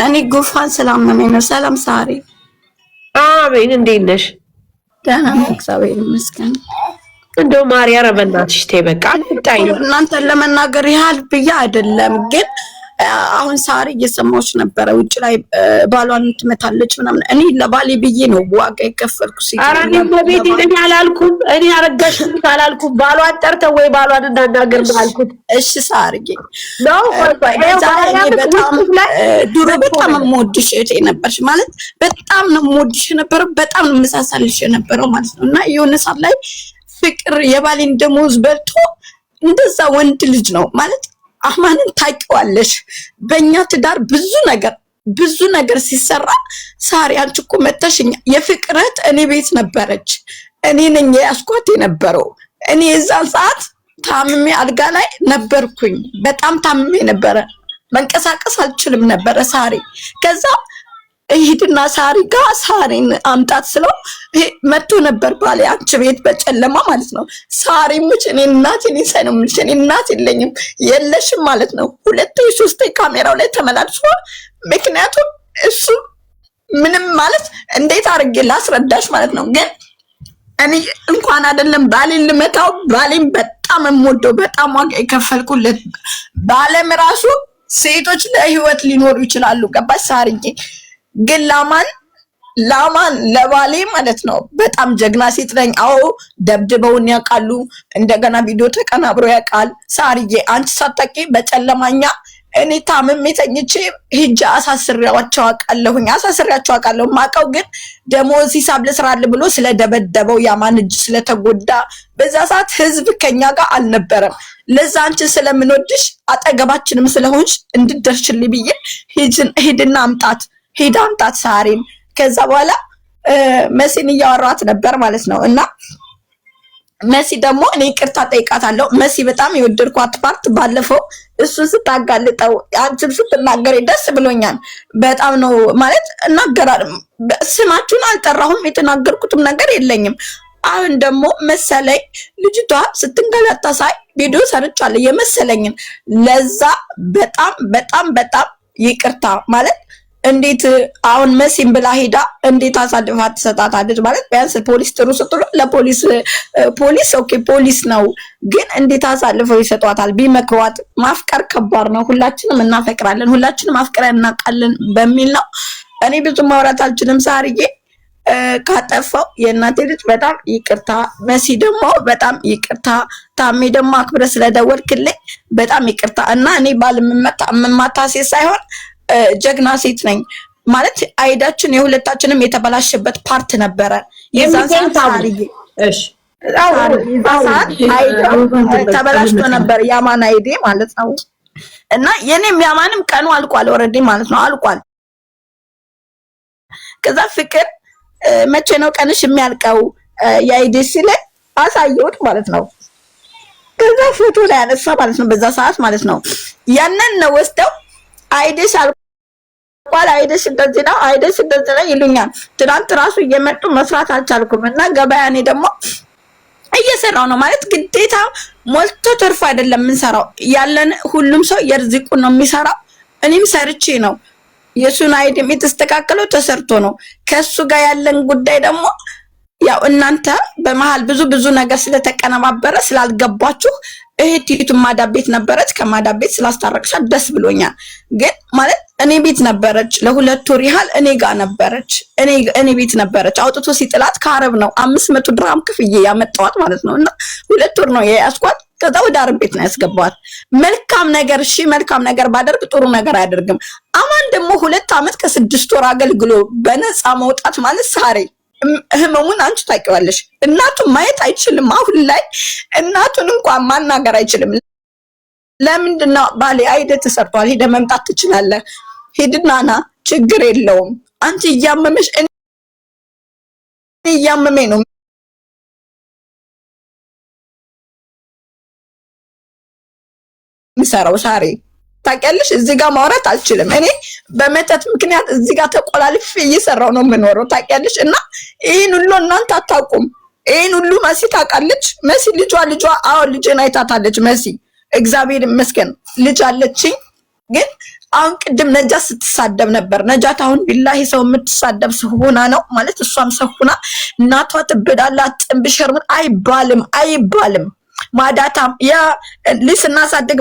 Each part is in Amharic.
እኔ ጉንፋን ስላመመኝ ነው። ሰላም ሳሪ። አሜን። እንዴት ነሽ? ደህና ነኝ እግዚአብሔር ይመስገን። እንደው ማርያም በእናትሽ ተይ በቃ አትጣይ። እናንተን ለመናገር ያህል ብዬ አይደለም ግን አሁን ሳሪ እየሰማሁሽ ነበረ ውጭ ላይ ባሏን ትመታለች ምናምን። እኔ ለባሌ ብዬ ነው ዋጋ የከፈልኩ። ኧረ እኔ በቤቴ እኔ አላልኩም። እኔ አረጋሽኝ አላልኩም። ባሏን ጠርተው ወይ ባሏን እንዳናገር አልኩት። እሺ ሳርዬ ነው በጣም ድሮ በጣም የምወድሽ እህቴ ነበርሽ ማለት በጣም ነው የምወድሽ የነበረው፣ በጣም ነው የምሳሳልሽ የነበረው ማለት ነው። እና የሆነ ሰዓት ላይ ፍቅር የባሌን ደሞዝ በልቶ እንደዛ ወንድ ልጅ ነው ማለት አህማንን ታውቂዋለሽ። በእኛ ትዳር ብዙ ነገር ሲሰራ ሳሪ አንቺ እኮ መተሽኛ የፍቅረት እኔ ቤት ነበረች። እኔ ነኝ ያስኳት የነበረው። እኔ የዛን ሰዓት ታምሜ አልጋ ላይ ነበርኩኝ። በጣም ታምሜ ነበረ። መንቀሳቀስ አልችልም ነበረ ሳሪ። ከዛ እሂድና ሳሪ ጋር ሳሪን አምጣት ስለው መጥቶ ነበር ባሌ አንቺ ቤት በጨለማ ማለት ነው። ሳሪ ሙች እኔ እናቴን ይሰነ ሙች እኔ እናት የለኝም የለሽም ማለት ነው። ሁለቴ ሶስቴ ካሜራው ላይ ተመላልሶ ምክንያቱም እሱ ምንም ማለት እንዴት አድርጌ ላስረዳሽ ማለት ነው። ግን እኔ እንኳን አይደለም ባሌን ልመታው ባሌን በጣም የምወደው በጣም ዋጋ የከፈልኩለት ባለም ራሱ ሴቶች ለህይወት ሊኖሩ ይችላሉ። ገባሽ ሳሪዬ? ግን ላማን ለባሌ ማለት ነው በጣም ጀግና ሴት ነኝ። አዎ ደብድበውን ያውቃሉ። እንደገና ቪዲዮ ተቀናብሮ ያውቃል። ሳርዬ አንቺ ሳታውቂ በጨለማኛ እኔ ታምሜ ተኝቼ ሂጅ አሳስሬያቸው አውቃለሁ። ማውቀው ግን ደሞዝ ሂሳብ ልስራል ብሎ ስለደበደበው ያማን እጅ ስለተጎዳ በዛ ሰዓት ህዝብ ከኛ ጋር አልነበረም። ለዛ አንቺ ስለምንወድሽ አጠገባችንም ስለሆንሽ እንድደርሽልኝ ብዬ ሂድና አምጣት ሳሪን። ከዛ በኋላ መሲን እያወራኋት ነበር ማለት ነው። እና መሲ ደግሞ እኔ ይቅርታ ጠይቃታለሁ። መሲ በጣም የወደድኳት ፓርት ባለፈው እሱን ስታጋልጠው አንቺም ስትናገሪ ደስ ብሎኛል። በጣም ነው ማለት እናገራለሁ። ስማችሁን አልጠራሁም፣ የተናገርኩትም ነገር የለኝም። አሁን ደግሞ መሰለኝ ልጅቷ ስትንገላታ ሳይ ቪዲዮ ሰርቻለሁ የመሰለኝን። ለዛ በጣም ይቅርታ ማለት እንዴት አሁን መሲም ብላ ሄዳ እንዴት አሳልፋ ትሰጣታለች ማለት ቢያንስ ፖሊስ ጥሩ ስትሉ ፖሊስ ኦኬ ፖሊስ ነው፣ ግን እንዴት አሳልፈው ይሰጧታል? ቢመክሯት። ማፍቀር ከባድ ነው። ሁላችንም እናፈቅራለን፣ ሁላችንም አፍቅረን እናውቃለን በሚል ነው። እኔ ብዙ ማውራት አልችልም ሳርዬ። ካጠፋው የእናቴ ልጅ በጣም ይቅርታ። መሲ ደግሞ በጣም ይቅርታ። ታሜ ደግሞ አክብረ ስለደወልክልኝ በጣም ይቅርታ። እና እኔ ባል የምማታ ሴት ሳይሆን ጀግና ሴት ነኝ ማለት አይዳችን የሁለታችንም የተበላሸበት ፓርት ነበረ። የዛን ሰዓት ተበላሽቶ ነበር ያማን አይዴ ማለት ነው። እና የኔም ያማንም ቀኑ አልቋል ኦልሬዲ ማለት ነው አልቋል። ከዛ ፍቅር መቼ ነው ቀንሽ የሚያልቀው የአይዴ ሲለ አሳየሁት ማለት ነው። ከዛ ፎቶ ላይ ያነሳ ማለት ነው በዛ ሰዓት ማለት ነው። ያንን ነው ወስደው አይዴሽ አይደሽ እንደዚህ ነው ይሉኛል። ትናንት ራሱ እየመጡ መስራት አልቻልኩም እና ገበያ እኔ ደግሞ እየሰራው ነው ማለት ግዴታ ሞልቶ ተርፎ አይደለም የምንሰራው። ያለን ሁሉም ሰው የርዝቁን ነው የሚሰራው። እኔም ሰርቼ ነው የሱን አይደም የተስተካከለው ተሰርቶ ነው። ከሱ ጋር ያለን ጉዳይ ደግሞ ያው እናንተ በመሃል ብዙ ነገር ስለተቀነባበረ ስላልገባችሁ እህቲቱ ማዳብ ቤት ነበረች። ከማዳብ ቤት ስላስታረቅሻት ደስ ብሎኛል። ግን ማለት እኔ ቤት ነበረች ለሁለት ወር ያህል እኔ ጋር ነበረች። እኔ ቤት ነበረች። አውጥቶ ሲጥላት ከአረብ ነው 500 ድርሃም ክፍዬ ያመጣዋት ማለት ነው። እና 2 ወር ነው የያዝኳት። ከዛ ወደ አረብ ቤት ነው ያስገባዋት። መልካም ነገር ባደርግ ጥሩ ነገር አያደርግም። አማን ደግሞ 2 ዓመት ከ6 ወር አገልግሎ በነፃ መውጣት ማለት ሳሬ ህመሙን አንቺ ታውቂዋለሽ። እናቱን ማየት አይችልም። አሁን ላይ እናቱን እንኳን ማናገር አይችልም። ለምንድን ነው ባሌ አይደ ተሰርቷል፣ ሄደ መምጣት ትችላለህ፣ ሄድና ና ችግር የለውም። አንቺ እያመመሽ እኔ እያመመኝ ነው ምሰራው ሳሬ ታውቂያለሽ። እዚህ ጋር ማውራት አልችልም። እኔ በመተት ምክንያት እዚህ ጋር ተቆላልፌ እየሰራው ነው የምኖረው ታውቂያለሽ። እና ይሄን ሁሉ እናንተ አታውቁም። ይሄን ሁሉ መሲ ታውቃለች። መሲ ልጇ አዎ ልጄን አይታታለች። መሲ እግዚአብሔር ይመስገን ልጅ አለችኝ። ግን አሁን ቅድም ነጃት ስትሳደብ ነበር። ነጃት አሁን ቢላሂ ሰው የምትሳደብ ሰው ሆና ነው ማለት እሷም ሰው ሆና እናቷ ትብዳላት ጥንብሸር አይባልም። ማዳታም ያ ልጅ ስናሳድግ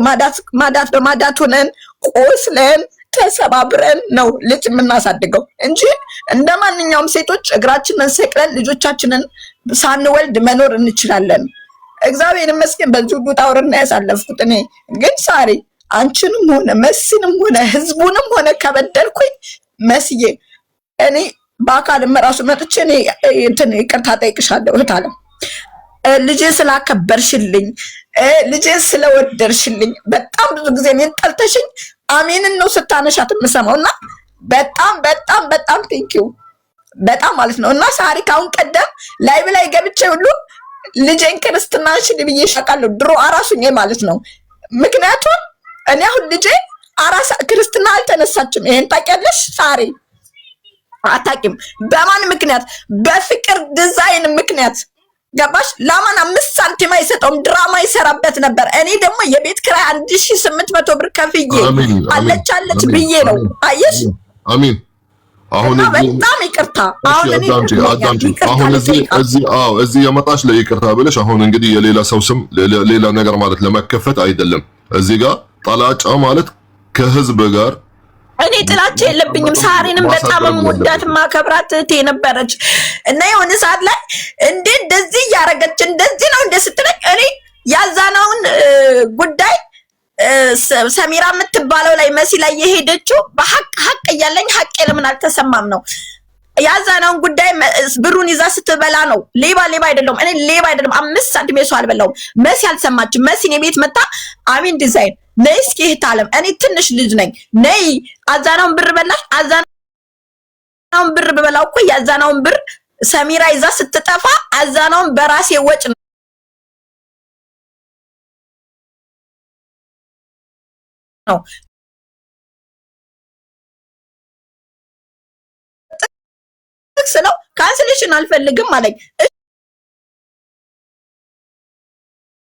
ማዳት በማዳት ሆነን ቆስለን ተሰባብረን ነው ልጅ የምናሳድገው እንጂ እንደማንኛውም ሴቶች እግራችንን ሰቅለን ልጆቻችንን ሳንወልድ መኖር እንችላለን። እግዚአብሔር ይመስገን በዚህ ሁሉ ጣውርና ያሳለፍኩት። እኔ ግን ሳሪ አንቺንም ሆነ መሲንም ሆነ ህዝቡንም ሆነ ከበደልኩኝ መስዬ እኔ በአካልም ራሱ መጥቼ እኔ እንትን ይቅርታ ጠይቅሻለሁ እህታለም ልጄ ስላከበርሽልኝ ልጄ ስለወደድሽልኝ በጣም ብዙ ጊዜ እኔን ጠልተሽኝ አሜንን ነው ስታነሻት የምሰማውና በጣም ቴንኪው በጣም ማለት ነው። እና ሳሪ ካሁን ቀደም ላይ ገብቼ ሁሉ ልጄን ክርስትናሽን ብዬ ሻቃለሁ ድሮ አራሱኝ ማለት ነው። ምክንያቱም እኔ አሁን ልጄ አራሳ ክርስትና አልተነሳችም። ይሄን ታውቂያለሽ ሳሪ? አታውቂም። በማን ምክንያት? በፍቅር ዲዛይን ምክንያት ገባሽ? ለማን 5 ሳንቲም አይሰጠውም ድራማ ይሰራበት ነበር። እኔ ደግሞ የቤት ኪራይ 1800 ብር ከፍዬ አለች ብዬ ነው። አየሽ? አሚን። አሁን በጣም ይቅርታ። አሁን እዚህ የመጣሽ ለይቅርታ ብለሽ አሁን እንግዲህ የሌላ ሰው ስም ሌላ ነገር ማለት ለመከፈት አይደለም። እዚህ ጋር ጠላጫ ማለት ከህዝብ ጋር እኔ ጥላቻ የለብኝም። ሳሪንም በጣም ወዳት ማከብራት እህቴ ነበረች እና የሆነ ሰዓት ላይ እንደዚህ ያረገች እንደዚህ ነው ስትለኝ እኔ ያዛናውን ጉዳይ ሰሚራ የምትባለው ላይ መሲ ላይ የሄደችው በሐቅ እያለኝ ሐቅ ለምን አልተሰማም ነው ያዛናውን ጉዳይ ብሩን ይዛ ስትበላ ነው። ሌባ አይደለም እኔ ሌባ አይደለም 5 ሳንቲም የሰው አልበላውም። መሲ አልሰማችም። መሲን የቤት መጣ አሚን ዲዛይን ነይ እስኪ እህታለም እኔ ትንሽ ልጅ ነኝ ነይ አዛናውን ብር በላሽ። አዛናውን ብር በበላው እኮ ያዛናውን ብር ሰሚራ ይዛ ስትጠፋ አዛናውን በራሴ ወጭ ነው ስለው ካንስሌሽን አልፈልግም አለኝ።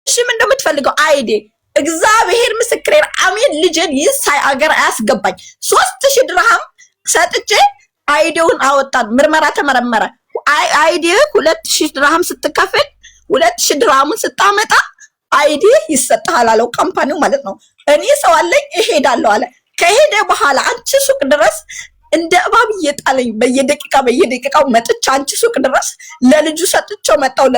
እሺ ምን እንደምትፈልገው አይዴ እግዚአብሔር ምስክሬ አሜን። ልጅን ይሳይ አገር አያስገባኝ 3000 ድርሃም ሰጥቼ አይዲውን አወጣን። ምርመራ ተመረመረ። አይዲ 2000 ድርሃም ስትከፍል 2000 ድርሃሙን ስታመጣ አይዲ ይሰጣል አለው ካምፓኒው ማለት ነው። እኔ ሰው አለኝ እሄዳለሁ አለ። ከሄደ በኋላ አንቺ ሱቅ ድረስ እንደ እባብ እየጣለኝ በየደቂቃው መጥቻ አንቺ ሱቅ ድረስ ለልጁ ሰጥቼው መጣው።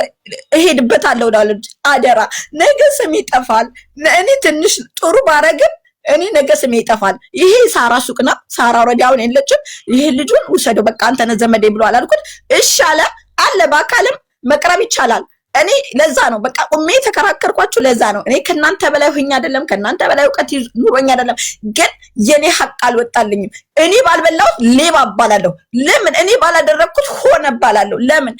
እሄድበታለሁ ለልጅ አደራ ነገ ስም ይጠፋል። እኔ ትንሽ ጥሩ ባረግም እኔ ነገ ስም ይጠፋል። ይሄ ሳራ ሱቅ ነው። ሳራ ወዲያውን የለችም። ይሄ ልጁን ውሰደው በቃ አንተ ነህ ዘመዴ ብሎ አላልኩት። እሺ አለ በአካልም መቅረብ ይቻላል። እኔ ለዛ ነው በቃ ቁሜ ተከራከርኳችሁ። ለዛ ነው እኔ ከናንተ በላይ ሆኛ አይደለም ከናንተ በላይ ዕውቀት ኑሮኛ አይደለም፣ ግን የኔ ሐቅ አልወጣልኝም። እኔ ባልበላው ሌባ እባላለሁ። ለምን? እኔ ባላደረኩት ሆነ እባላለሁ። ለምን?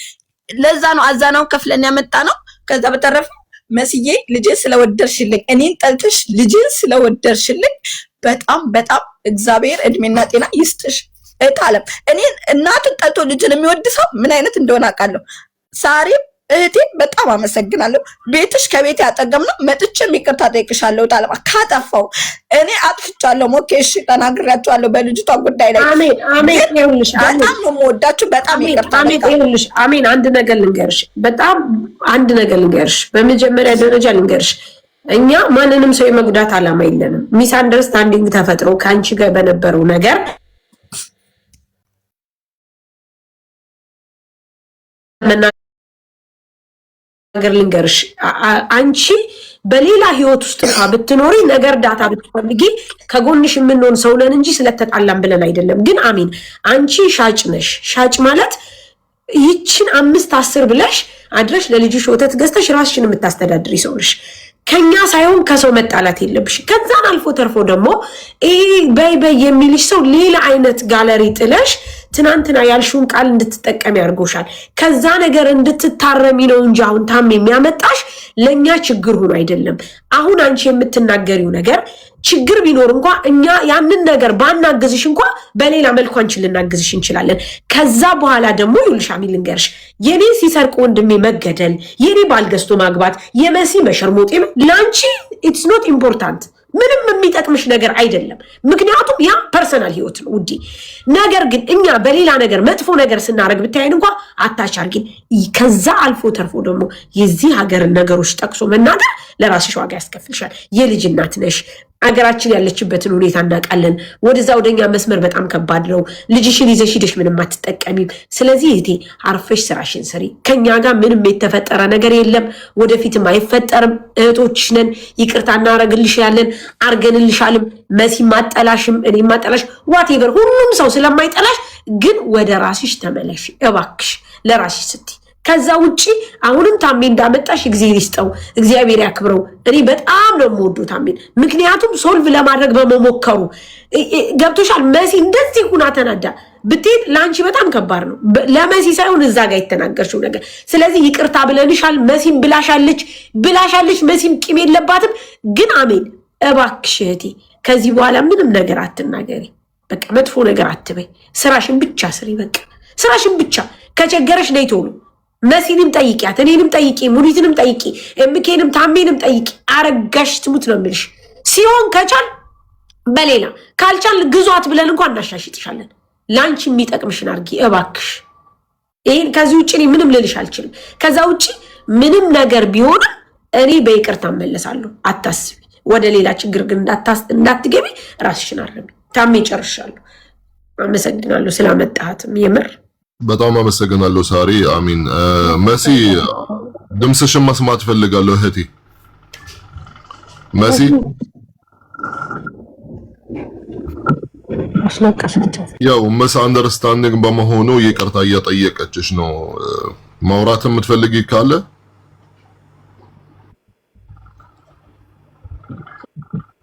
ለዛ ነው አዛናውን ከፍለን ያመጣ ነው። ከዛ በተረፈ መስዬ ልጄ ስለወደርሽልኝ እኔን ጠልተሽ ልጄን ስለወደርሽልኝ በጣም እግዚአብሔር እድሜና ጤና ይስጥሽ እታለም። እኔን እናቱን ጠልቶ ልጅን የሚወድ ሰው ምን አይነት እንደሆነ አውቃለሁ። ሳሪም እህቴ በጣም አመሰግናለሁ። ቤትሽ ከቤት ያጠገም ነው። መጥቼም ይቅርታ ጠይቅሻለሁ። ታለማ ካጠፋው እኔ አጥፍቻለሁ። ሞኬሽ ተናግሬያቸዋለሁ በልጅቷ ጉዳይ ላይ። አሜን። ይኸውልሽ በጣም ነው የምወዳችሁ። በጣም ይቅርታ። ይኸውልሽ አሜን። አንድ ነገር ልንገርሽ። በመጀመሪያ ደረጃ ልንገርሽ እኛ ማንንም ሰው የመጉዳት አላማ የለንም። ሚስ አንደርስታንዲንግ ተፈጥሮ ከአንቺ ጋር በነበረው ነገር ነገር ልንገርሽ አንቺ በሌላ ህይወት ውስጥ ብትኖሪ ነገር ዳታ ብትፈልጊ ከጎንሽ የምንሆን ሰው ነን እንጂ ስለተጣላን ብለን አይደለም። ግን አሚን አንቺ ሻጭ ነሽ። ሻጭ ማለት ይችን 5-10 ብለሽ አድረሽ ለልጅሽ ወተት ገዝተሽ ራስሽን የምታስተዳድሪ ሰው ነሽ። ከኛ ሳይሆን ከሰው መጣላት የለብሽ። ከዛን አልፎ ተርፎ ደግሞ በይ የሚልሽ ሰው ሌላ አይነት ጋለሪ ጥለሽ ትናንትና ያልሽውን ቃል እንድትጠቀም ያርጎሻል። ከዛ ነገር እንድትታረሚ ነው እንጂ አሁን ታም የሚያመጣሽ ለኛ ችግር ሆኖ አይደለም። አሁን አንቺ የምትናገሪው ነገር ችግር ቢኖር እንኳን እኛ ያንን ነገር ባናግዝሽ እንኳን በሌላ መልኩ አንቺን ልናግዝሽ እንችላለን። ከዛ በኋላ ደግሞ ይልሻሚ ልንገርሽ የኔ ሲሰርቅ ወንድሜ መገደል፣ የኔ ባልገዝቶ ማግባት፣ የመሲ መሸርሞጤ ላንቺ ኢትስ ኖት ኢምፖርታንት። ምንም የሚጠቅምሽ ነገር አይደለም። ምክንያቱም ያ ፐርሰናል ህይወት ነው ውዴ። ነገር ግን እኛ በሌላ ነገር መጥፎ ነገር ስናደርግ ብታይን እንኳን አታቻርጊን። ከዛ አልፎ ተርፎ ደግሞ የዚህ ሀገር ነገሮች ጠቅሶ መናገር ለራስሽ ዋጋ ያስከፍልሻል። የልጅ እናት ነሽ። አገራችን ያለችበትን ሁኔታ እናውቃለን። ወደዛ ወደኛ መስመር በጣም ከባድ ነው። ልጅሽን ይዘሽ ሂደሽ ምንም አትጠቀሚም። ስለዚህ እህቴ አርፈሽ ስራሽን ስሪ። ከኛ ጋር ምንም የተፈጠረ ነገር የለም፣ ወደፊትም አይፈጠርም። እህቶችሽ ነን። ይቅርታ እናረግልሻለን፣ አርገንልሻልም። መሲ ማጠላሽም እኔ ማጠላሽ ዋቴቨር ሁሉም ሰው ስለማይጠላሽ ግን ወደ ራስሽ ተመለሽ እባክሽ፣ ለራስሽ ስትይ። ከዛ ውጪ አሁንም ታሜ እንዳመጣሽ እግዚአብሔር ይስጠው፣ እግዚአብሔር ያክብረው። እኔ በጣም ነው የምወደው ታሜን፣ ምክንያቱም ሶልቭ ለማድረግ በመሞከሩ ገብቶሻል። መሲ እንደዚህ ሁና ተናዳ ብትሄድ ለአንቺ በጣም ከባድ ነው፣ ለመሲ ሳይሆን እዛ ጋር የተናገርሽው ነገር። ስለዚህ ይቅርታ ብለንሻል። መሲም ብላሻለች። መሲም ቂም የለባትም። ግን አሜን እባክሽ እህቴ ከዚህ በኋላ ምንም ነገር አትናገሪ። በቃ መጥፎ ነገር አትበይ። ስራሽን ብቻ ስሪ። በቃ ስራሽን ብቻ። ከቸገረሽ ነይ ቶሎ። መሲንም ጠይቂያት፣ እኔንም ጠይቂ፣ ሙኒትንም ጠይቂ፣ ኤምኬንም ታሜንም ጠይቂ። አረጋሽ ትሙት ነው የምልሽ። ሲሆን ከቻል በሌላ ካልቻል ግዟት ብለን እንኳን እናሻሽጥሻለን። ለአንቺ የሚጠቅምሽን አርጊ እባክሽ። ይሄን ከዚህ ውጭ እኔ ምንም ልልሽ አልችልም። ከዛ ውጭ ምንም ነገር ቢሆንም እኔ በይቅርታ እመለሳለሁ። አታስቢ። ወደ ሌላ ችግር ግን እንዳትገቢ ራስሽን አርሚ። ታሜ ጨርሻለሁ። አመሰግናለሁ ስላመጣሃትም የምር በጣም አመሰግናለሁ ሳሪ። አሚን። መሲ ድምፅሽን መስማት ፈልጋለሁ እህቴ መሲ። ያው መስ አንደርስታንዲንግ በመሆኑ ይቅርታ እየጠየቀችሽ ነው። ማውራት የምትፈልጊ ካለ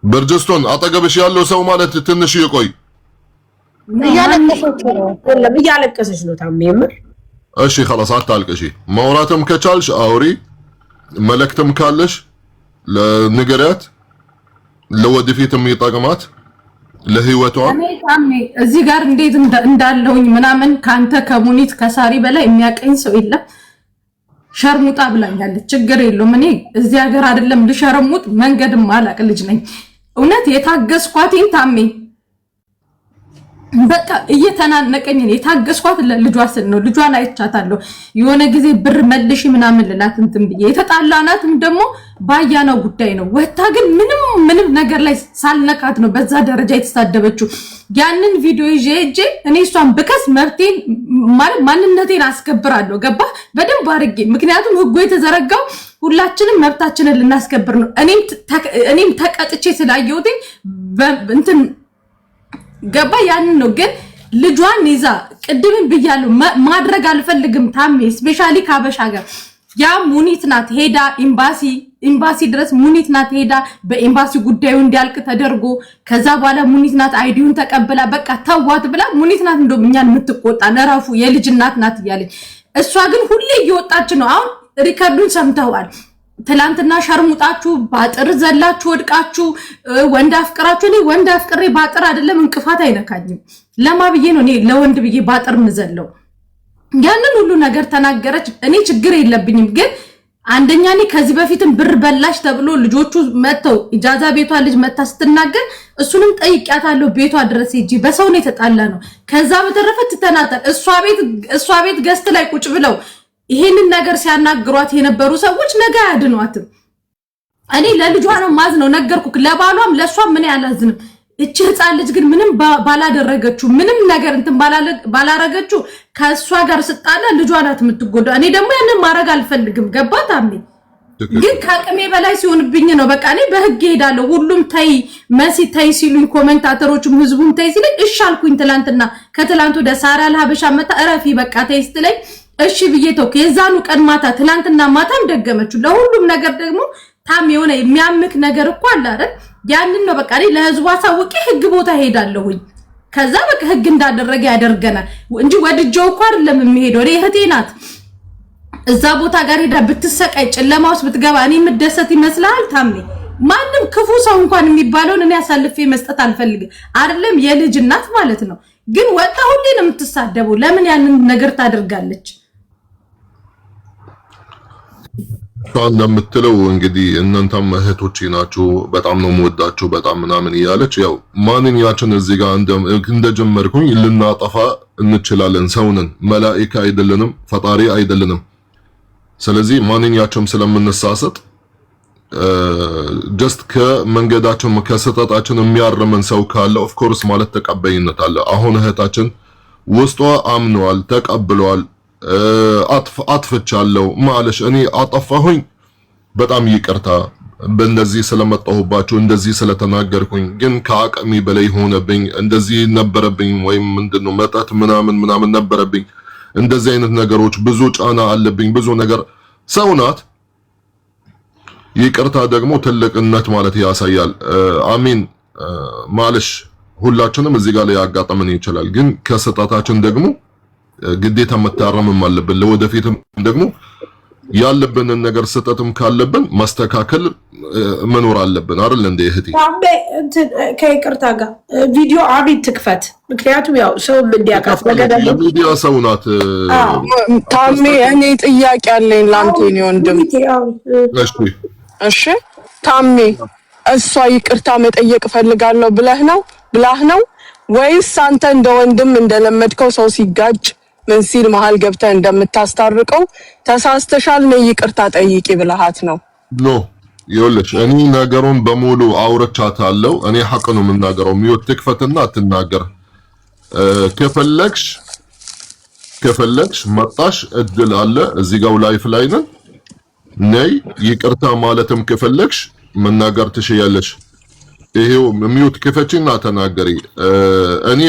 በርጅስቶን አጠገብሽ ያለው ሰው ማለት ትንሽ ይቆይ። እያለቀሰች ነው ታሜ የምር። እሺ خلاص አታልቅሺ። ማውራትም ከቻልሽ አውሪ። መልእክትም ካለሽ ለንገሪያት፣ ለወደፊትም ይጠቅማት ለህይወቷ። ታሜ እዚህ ጋር እንዴት እንዳለውኝ ምናምን ካንተ ከሙኒት ከሳሪ በላይ የሚያቀኝ ሰው የለም። ሸርሙጣ ብላኛለች። ችግር የለውም። እኔ እዚህ ሀገር አይደለም ልሸርሙጥ መንገድም አላቅ ልጅ ነኝ። እውነት የታገስኳትኝ ታሜ በቃ እየተናነቀኝ ነው የታገስኳት። ለልጇ ስል ነው። ልጇን አይቻታለሁ። የሆነ ጊዜ ብር መልሽ ምናምን ልላት እንትን ብዬ የተጣላናትም ደግሞ ባያናው ጉዳይ ነው። ወታ ግን ምንም ነገር ላይ ሳልነካት ነው በዛ ደረጃ የተሳደበችው። ያንን ቪዲዮ ይዤ እኔ እሷን ብከስ መብቴን ማለት ማንነቴን አስከብራለሁ። ገባ በደንብ አድርጌ። ምክንያቱም ህጉ የተዘረጋው ሁላችንም መብታችንን ልናስከብር ነው። እኔም ተቀጥቼ ስላየሁት እንትን ገባ ያንን ነው። ግን ልጇን ይዛ ቅድምን ብያለሁ ማድረግ አልፈልግም ታሜ። ስፔሻሊ ካበሻ ጋር ያ ሙኒት ናት ሄዳ ኤምባሲ ድረስ ሙኒት ናት ሄዳ በኤምባሲ ጉዳዩ እንዲያልቅ ተደርጎ ከዛ በኋላ ሙኒት ናት አይዲውን ተቀበላ በቃ ተዋት ብላ ሙኒት ናት እንደውም እኛን የምትቆጣ ነራፉ የልጅ እናት ናት እያለች እሷ ግን ሁሌ እየወጣች ነው። አሁን ሪከርዱን ሰምተዋል። ትላንትና ሸርሙጣችሁ ባጥር ዘላችሁ ወድቃችሁ ወንድ አፍቅራችሁ። እኔ ወንድ አፍቅሬ ባጥር አይደለም እንቅፋት አይነካኝም። ለማ ብዬ ነው እኔ ለወንድ ብዬ ባጥር ምዘለው። ያንን ሁሉ ነገር ተናገረች። እኔ ችግር የለብኝም። ግን አንደኛ እኔ ከዚህ በፊትም ብር በላሽ ተብሎ ልጆቹ መተው ኢጃዛ ቤቷ ልጅ መታ ስትናገር እሱንም ጠይቂያታለሁ። ቤቷ ድረስ ሄጂ በሰው ነው የተጣላ ነው። ከዛ በተረፈ ትተናጠል እሷ ቤት ገስት ላይ ቁጭ ብለው ይሄንን ነገር ሲያናግሯት የነበሩ ሰዎች ነገ ያድኗትም። እኔ ለልጇ ነው ማዝነው ነገርኩክ። ለባሏም ለሷም ምን ያላዝንም። እቺ ህፃን ልጅ ግን ምንም ባላደረገችው ምንም ነገር እንትን ባላረገችው ከሷ ጋር ስጣላ ልጇ ናት የምትጎዳ። እኔ ደግሞ ያንን ማድረግ አልፈልግም። ገባት አሜ። ግን ከአቅሜ በላይ ሲሆንብኝ ነው በቃ እኔ በህግ ሄዳለሁ። ሁሉም ተይ መሲ ተይ ሲሉኝ ኮሜንታተሮችም ህዝቡም ተይ ሲለኝ እሺ አልኩኝ። ትላንትና ከትላንቱ ወደ ሳራ ለሀበሻ መጣ እረፊ በቃ ተይ ስትለኝ እሺ ብዬ ተውኩ። የዛኑ ቀን ማታ ትላንትና ማታም ደገመችው። ለሁሉም ነገር ደግሞ ታም የሆነ የሚያምክ ነገር እኮ አለ አይደል? ያንን ነው በቃ እኔ ለህዝቡ አሳውቄ ህግ ቦታ ሄዳለሁኝ። ከዛ በቃ ህግ እንዳደረገ ያደርገናል እንጂ ወድጄው እኮ አይደለም የሚሄደው። እኔ እህቴ ናት። እዛ ቦታ ጋር ሄዳ ብትሰቃይ ጨለማ ውስጥ ብትገባ እኔ የምደሰት ይመስላል ታሜ? ማንም ክፉ ሰው እንኳን የሚባለውን እኔ አሳልፌ መስጠት አልፈልግም። አይደለም የልጅ እናት ማለት ነው። ግን ወጣ ሁሌ ነው የምትሳደበው። ለምን ያንን ነገር ታደርጋለች? እንደምትለው እንግዲህ እናንተም እህቶቼ ናችሁ፣ በጣም ነው የምወዳችሁ በጣም ምናምን እያለች ያው ማንኛችን እዚህ ጋር እንደጀመርኩኝ ልናጠፋ እንችላለን። ሰውንን መላእክት አይደለንም፣ ፈጣሪ አይደለንም። ስለዚህ ማንኛችንም ስለምንሳሰጥ ጀስት ከመንገዳችን ከስህተታችን የሚያርመን ሰው ካለ ኦፍ ኮርስ ማለት ተቀባይነት አለ። አሁን እህታችን ውስጧ አምኗል፣ ተቀብሏል። አጥፍቻለሁ ማለሽ እኔ አጠፋሁኝ በጣም ይቅርታ በእንደዚህ ስለመጣሁባችሁ እንደዚህ ስለተናገርኩኝ ግን ከአቅሜ በላይ ሆነብኝ እንደዚህ ነበረብኝ ወይም ምንድነው መጣት ምናምን ነበረብኝ እንደዚህ አይነት ነገሮች ብዙ ጫና አለብኝ ብዙ ነገር ሰው ናት። ይቅርታ ደግሞ ትልቅነት ማለት ያሳያል። አሚን ማለሽ ሁላችንም እዚህ ጋር ላይ ያጋጠመን ይችላል። ግን ከስህተታችን ደግሞ ግዴታ መታረምም አለብን። ለወደፊትም ደግሞ ያለብንን ነገር ስህተትም ካለብን ማስተካከል መኖር አለብን አይደል እንደ እህቴ። ከይቅርታ ጋር ቪዲዮ አብይ ትክፈት። ምክንያቱም ያው ሰው እንዲያውቃት ነገር የሚዲያ ሰው ናት። ታሜ እኔ ጥያቄ አለኝ ላንተ ነው ወንድም። እሺ ታሜ እሷ ይቅርታ መጠየቅ ፈልጋለሁ ብላህ ነው ወይስ አንተ እንደ ወንድም እንደለመድከው ሰው ሲጋጭ ምን ሲል መሃል ገብተህ እንደምታስታርቀው ተሳስተሻል ነው ይቅርታ ጠይቂ ብለሃት ነው? ኖ ይኸውልሽ እኔ ነገሩን በሙሉ አውርቻታለሁ። እኔ ሐቅ ነው የምናገረው። ሚውት ትክፈትና አትናገር። ከፈለግሽ መጣሽ እድል አለ እዚህ ጋር ላይፍ ላይ ነይ ይቅርታ ማለትም ከፈለግሽ መናገር ትሽያለሽ። ይሄው ሚውት ክፈቺና ተናገሪ። እኔ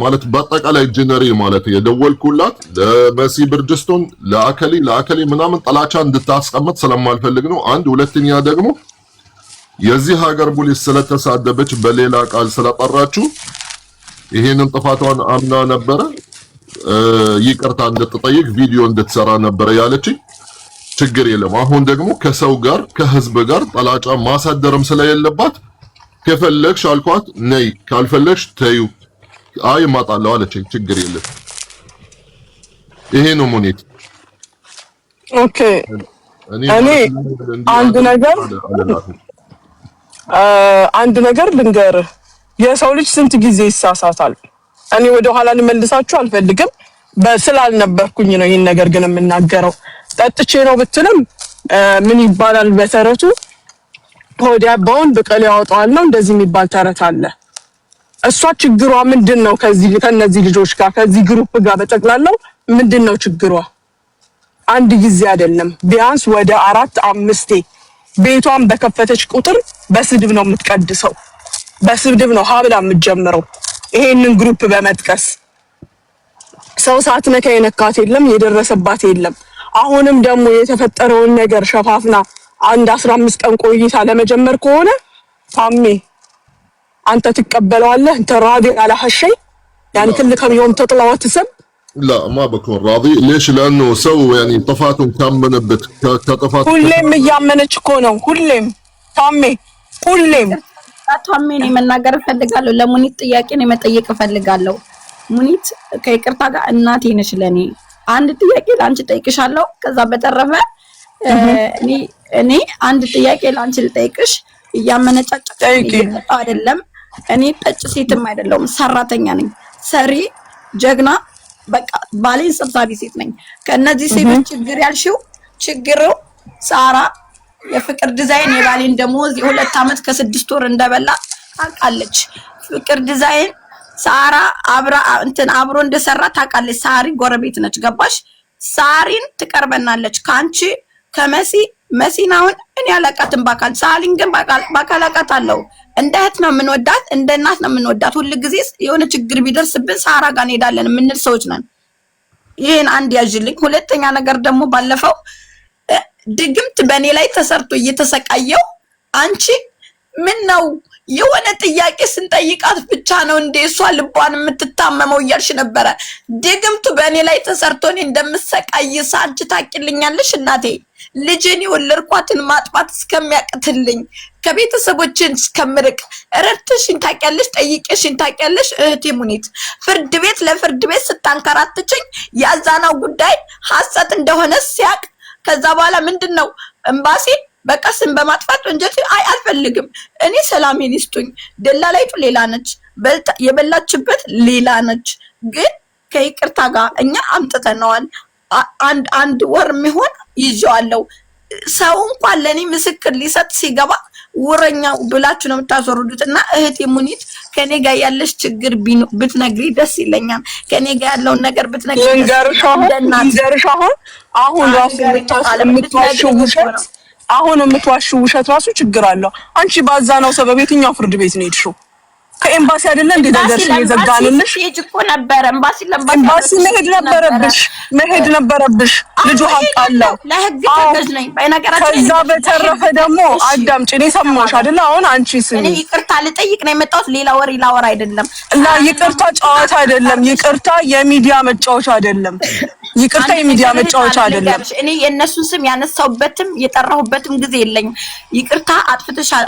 ማለት በአጠቃላይ ጀነሪ ማለት የደወልኩላት ለመሲ ብርጅስቶን ለአከሊ ምናምን ጥላቻ እንድታስቀምጥ ስለማልፈልግ ነው። አንድ ሁለተኛ ደግሞ የዚህ ሀገር ፖሊስ ስለተሳደበች በሌላ ቃል ስለጠራችሁ ይሄንን ጥፋቷን አምና ነበረ ይቅርታ እንድትጠይቅ ቪዲዮ እንድትሰራ ነበረ ያለችኝ። ችግር የለም። አሁን ደግሞ ከሰው ጋር ከህዝብ ጋር ጥላቻ ማሳደርም ስለሌለባት ከፈለግሽ አልኳት ነይ ካልፈለግሽ ተዩ አይ ማጣለው አለችኝ። ችግር የለም። ይሄ ነው ሙኒት። ኦኬ እኔ አንድ ነገር ልንገርህ። የሰው ልጅ ስንት ጊዜ ይሳሳታል። እኔ ወደ ኋላ ልመልሳችሁ አልፈልግም። ስላልነበርኩኝ ነው ይሄን ነገር ግን የምናገረው። ጠጥቼ ነው ብትልም ምን ይባላል በተረቱ ሆድ ያባውን ብቅል ያወጣዋል ነው እንደዚህ የሚባል ተረት አለ። እሷ ችግሯ ምንድነው? ከነዚህ ልጆች ጋር ከዚህ ግሩፕ ጋር በጠቅላላው ምንድነው ችግሯ? አንድ ጊዜ አይደለም ቢያንስ ወደ 4-5 ቤቷን በከፈተች ቁጥር በስድብ ነው የምትቀድሰው። በስድብ ነው ሀብላ የምትጀምረው። ይሄንን ግሩፕ በመጥቀስ ሰው ሳትነካ የነካት የለም የደረሰባት የለም። አሁንም ደግሞ የተፈጠረውን ነገር ሸፋፍና አንድ 15 ቀን ቆይታ ለመጀመር ከሆነ ታሜ አንተ ትቀበለዋለህ? انت راضي على هالشيء يعني كل كم يوم تطلع وتسب؟ لا ما بكون راضي. ليش؟ لانه سو يعني طفاتهم كامنبت كطفات ሁሌም እያመነች እኮ ነው። ሁሌም ታሜ እኔ መናገር እፈልጋለሁ። ለሙኒት ጥያቄ ነው መጠየቅ እፈልጋለሁ። ሙኒት ከይቅርታ ጋር እናቴ ነሽ ለኔ። አንድ ጥያቄ ላንቺ ጠይቅሻለሁ። ከዛ በተረፈ እኔ አንድ ጥያቄ ላንቺ ልጠይቅሽ። እያመነጫጨቅ አይደለም። እኔ ጠጭ ሴትም አይደለሁም፣ ሰራተኛ ነኝ። ሰሪ ጀግና፣ በቃ ባሌን ሰብሳቢ ሴት ነኝ። ከነዚህ ሴቶች ችግር ያልሽው ችግሩ ሳራ የፍቅር ዲዛይን የባሌን ደሞዝ የ2 ዓመት ከ6 ወር እንደበላ ታውቃለች። ፍቅር ዲዛይን ሳራ አብሮ እንደሰራ ታውቃለች። ሳሪ ጎረቤት ነች። ገባሽ? ሳሪን ትቀርበናለች ካንቺ ከመሲን አሁን እኔ አላውቃትም በአካል። ሳሊን ግን በአካል አውቃታለሁ። እንደ እህት ነው የምንወዳት፣ እንደ እናት ነው የምንወዳት። ሁሉ ጊዜ የሆነ ችግር ቢደርስብን ሳራ ጋር እንሄዳለን የምንል ሰዎች ነን። ይሄን አንድ ያዥልኝ። ሁለተኛ ነገር ደግሞ ባለፈው ድግምት በእኔ ላይ ተሰርቶ እየተሰቃየው አንቺ ምን ነው የሆነ ጥያቄ ስንጠይቃት ብቻ ነው እንደ እሷ ልቧን የምትታመመው እያልሽ ነበረ። ድግምቱ በእኔ ላይ ተሰርቶ እኔ እንደምሰቃይ አንቺ ታውቂልኛለሽ እናቴ። ልጄን የወለድኳትን ማጥባት እስከሚያቅትልኝ ከቤተሰቦችን እስከምርቅ ረድተሽኝ ታውቂያለሽ፣ ጠይቄሽኝ ታውቂያለሽ እህቴ ሙኒት። ፍርድ ቤት ስታንከራትችኝ ያዛናው ጉዳይ ሐሰት እንደሆነ ሲያቅ ከዛ በኋላ ምንድነው ኤምባሲ በቃ ስም በማጥፋት ወንጀል አልፈልግም። እኔ ሰላሜን ይስጡኝ። ደላላይቱ ሌላ ነች፣ የበላችበት ሌላ ነች። ግን ከይቅርታ ጋር እኛ አምጥተነዋል። አንድ ወር የሚሆን ይዤዋለሁ። ሰው እንኳን ለኔ ምስክር ሊሰጥ ሲገባ ወረኛው ብላችሁ ነው የምታስወርዱት። እና እህቴ ሙኒት ከኔ ጋር ያለሽ ችግር ብትነግሪ ደስ ይለኛል። ከኔ ጋር ያለውን ነገር ብትነግሪ አሁን ራሱ የምትዋሽው ውሸት ራሱ ችግር አለው። አንቺ ባዛናው ሰበብ የትኛው ፍርድ ቤት ነው የሄድሽው? ከኤምባሲ አይደለ እንዴ ደርሽ የዘጋንልሽ? እኮ ነበር ኤምባሲ መሄድ ነበረብሽ። ልጁ ሀቅ አለው። ለህግ ተገዥ ነኝ በነገራችን። ከዛ በተረፈ ደግሞ አዳምጪ፣ እኔ ሰማሽ አይደለ? አሁን አንቺ ስሚ፣ እኔ ይቅርታ ልጠይቅ ነው የመጣሁት። ሌላ ወሬ ላወራ አይደለም። ይቅርታ ጨዋታ አይደለም። ይቅርታ የሚዲያ መጫወቻ አይደለም። ይቅርታ የሚዲያ መጫወቻ አይደለም። እኔ የእነሱን ስም ያነሳሁበትም የጠራሁበትም ጊዜ የለኝም። ይቅርታ አጥፍተሻል፣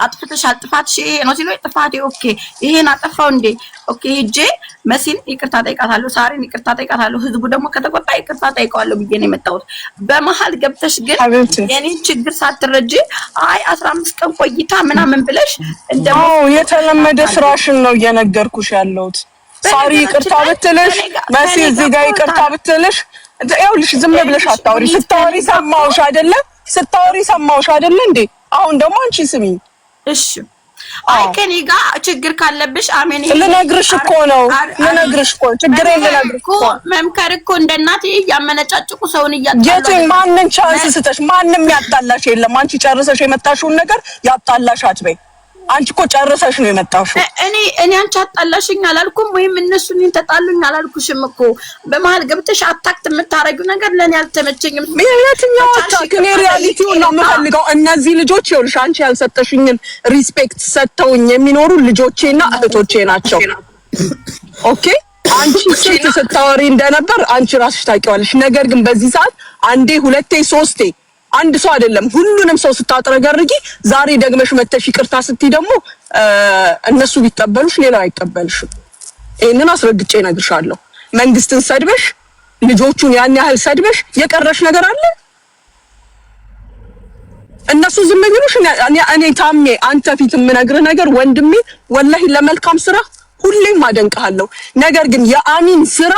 ጥፋትሽ ይሄ ነው ሲሉ ጥፋቴ ኦኬ ይሄን አጠፋው እንዴ ኦኬ ሂጄ መሲን ይቅርታ ጠይቃታለሁ፣ ሳሪን ይቅርታ ጠይቃታለሁ። ህዝቡ ደግሞ ከተቆጣ ይቅርታ ጠይቀዋለሁ ብዬ ነው የመጣሁት። በመሀል ገብተሽ ግን የኔን ችግር ሳትረጂ አይ 15 ቀን ቆይታ ምናምን ብለሽ የተለመደ ስራሽን ነው እየነገርኩሽ ያለሁት። ሳሪ ይቅርታ ብትልሽ መሲ እዚህ ጋር ይቅርታ ብትልሽ ይኸውልሽ ዝም ብለሽ አታውሪ። ስታወሪ ሰማሁሽ አይደለ እንዴ? አሁን ደግሞ አንቺ ስሚኝ እሺ። አይ ከኔ ጋር ችግር ካለብሽ አሜን ልነግርሽ እኮ ነው ችግር ልነግርሽ እኮ መምከር እኮ እንደ እናቴ ያመነጫጭቁ ሰውን ማንን ቻንስ ስተሽ ማንም ያጣላሽ የለም። አንቺ ጨርሰሽ የመጣሽውን ነገር ያጣላሽ አትበይ። አንቺ እኮ ጨርሰሽ ነው የመጣሽው። እኔ አንቺ አጣላሽኝ አላልኩም፣ ወይም እነሱ እኔን ተጣሉኝ አላልኩሽም እኮ። በመሀል ገብተሽ አታክት የምታረጊው ነገር ለኔ አልተመቸኝም። የትኛው አታክ? እኔ ሪያሊቲውን ነው የምፈልገው። እነዚህ ልጆች ይኸውልሽ አንቺ ያልሰጠሽኝን ሪስፔክት ሰጥተውኝ የሚኖሩ ልጆቼና እህቶቼ ናቸው። ኦኬ አንቺ ስንት ስታወሪ እንደነበር አንቺ ራስሽ ታውቂዋለሽ። ነገር ግን በዚህ ሰዓት አንዴ ሁለቴ ሶስቴ አንድ ሰው አይደለም ሁሉንም ሰው ስታጥረገርጊ ዛሬ ደግመሽ መተሽ ይቅርታ ስትይ ደግሞ እነሱ ቢቀበሉሽ ሌላው አይቀበልሽም። ይሄንን አስረግጬ እነግርሻለሁ። መንግስትን ሰድበሽ ልጆቹን ያን ያህል ሰድበሽ የቀረሽ ነገር አለ? እነሱ ዝም ቢሉሽ እኔ ታሜ አንተ ፊት የምነግርህ ነገር ወንድሜ ወላሂ ለመልካም ስራ ሁሌም አደንቅሃለሁ። ነገር ግን የአሚን ስራ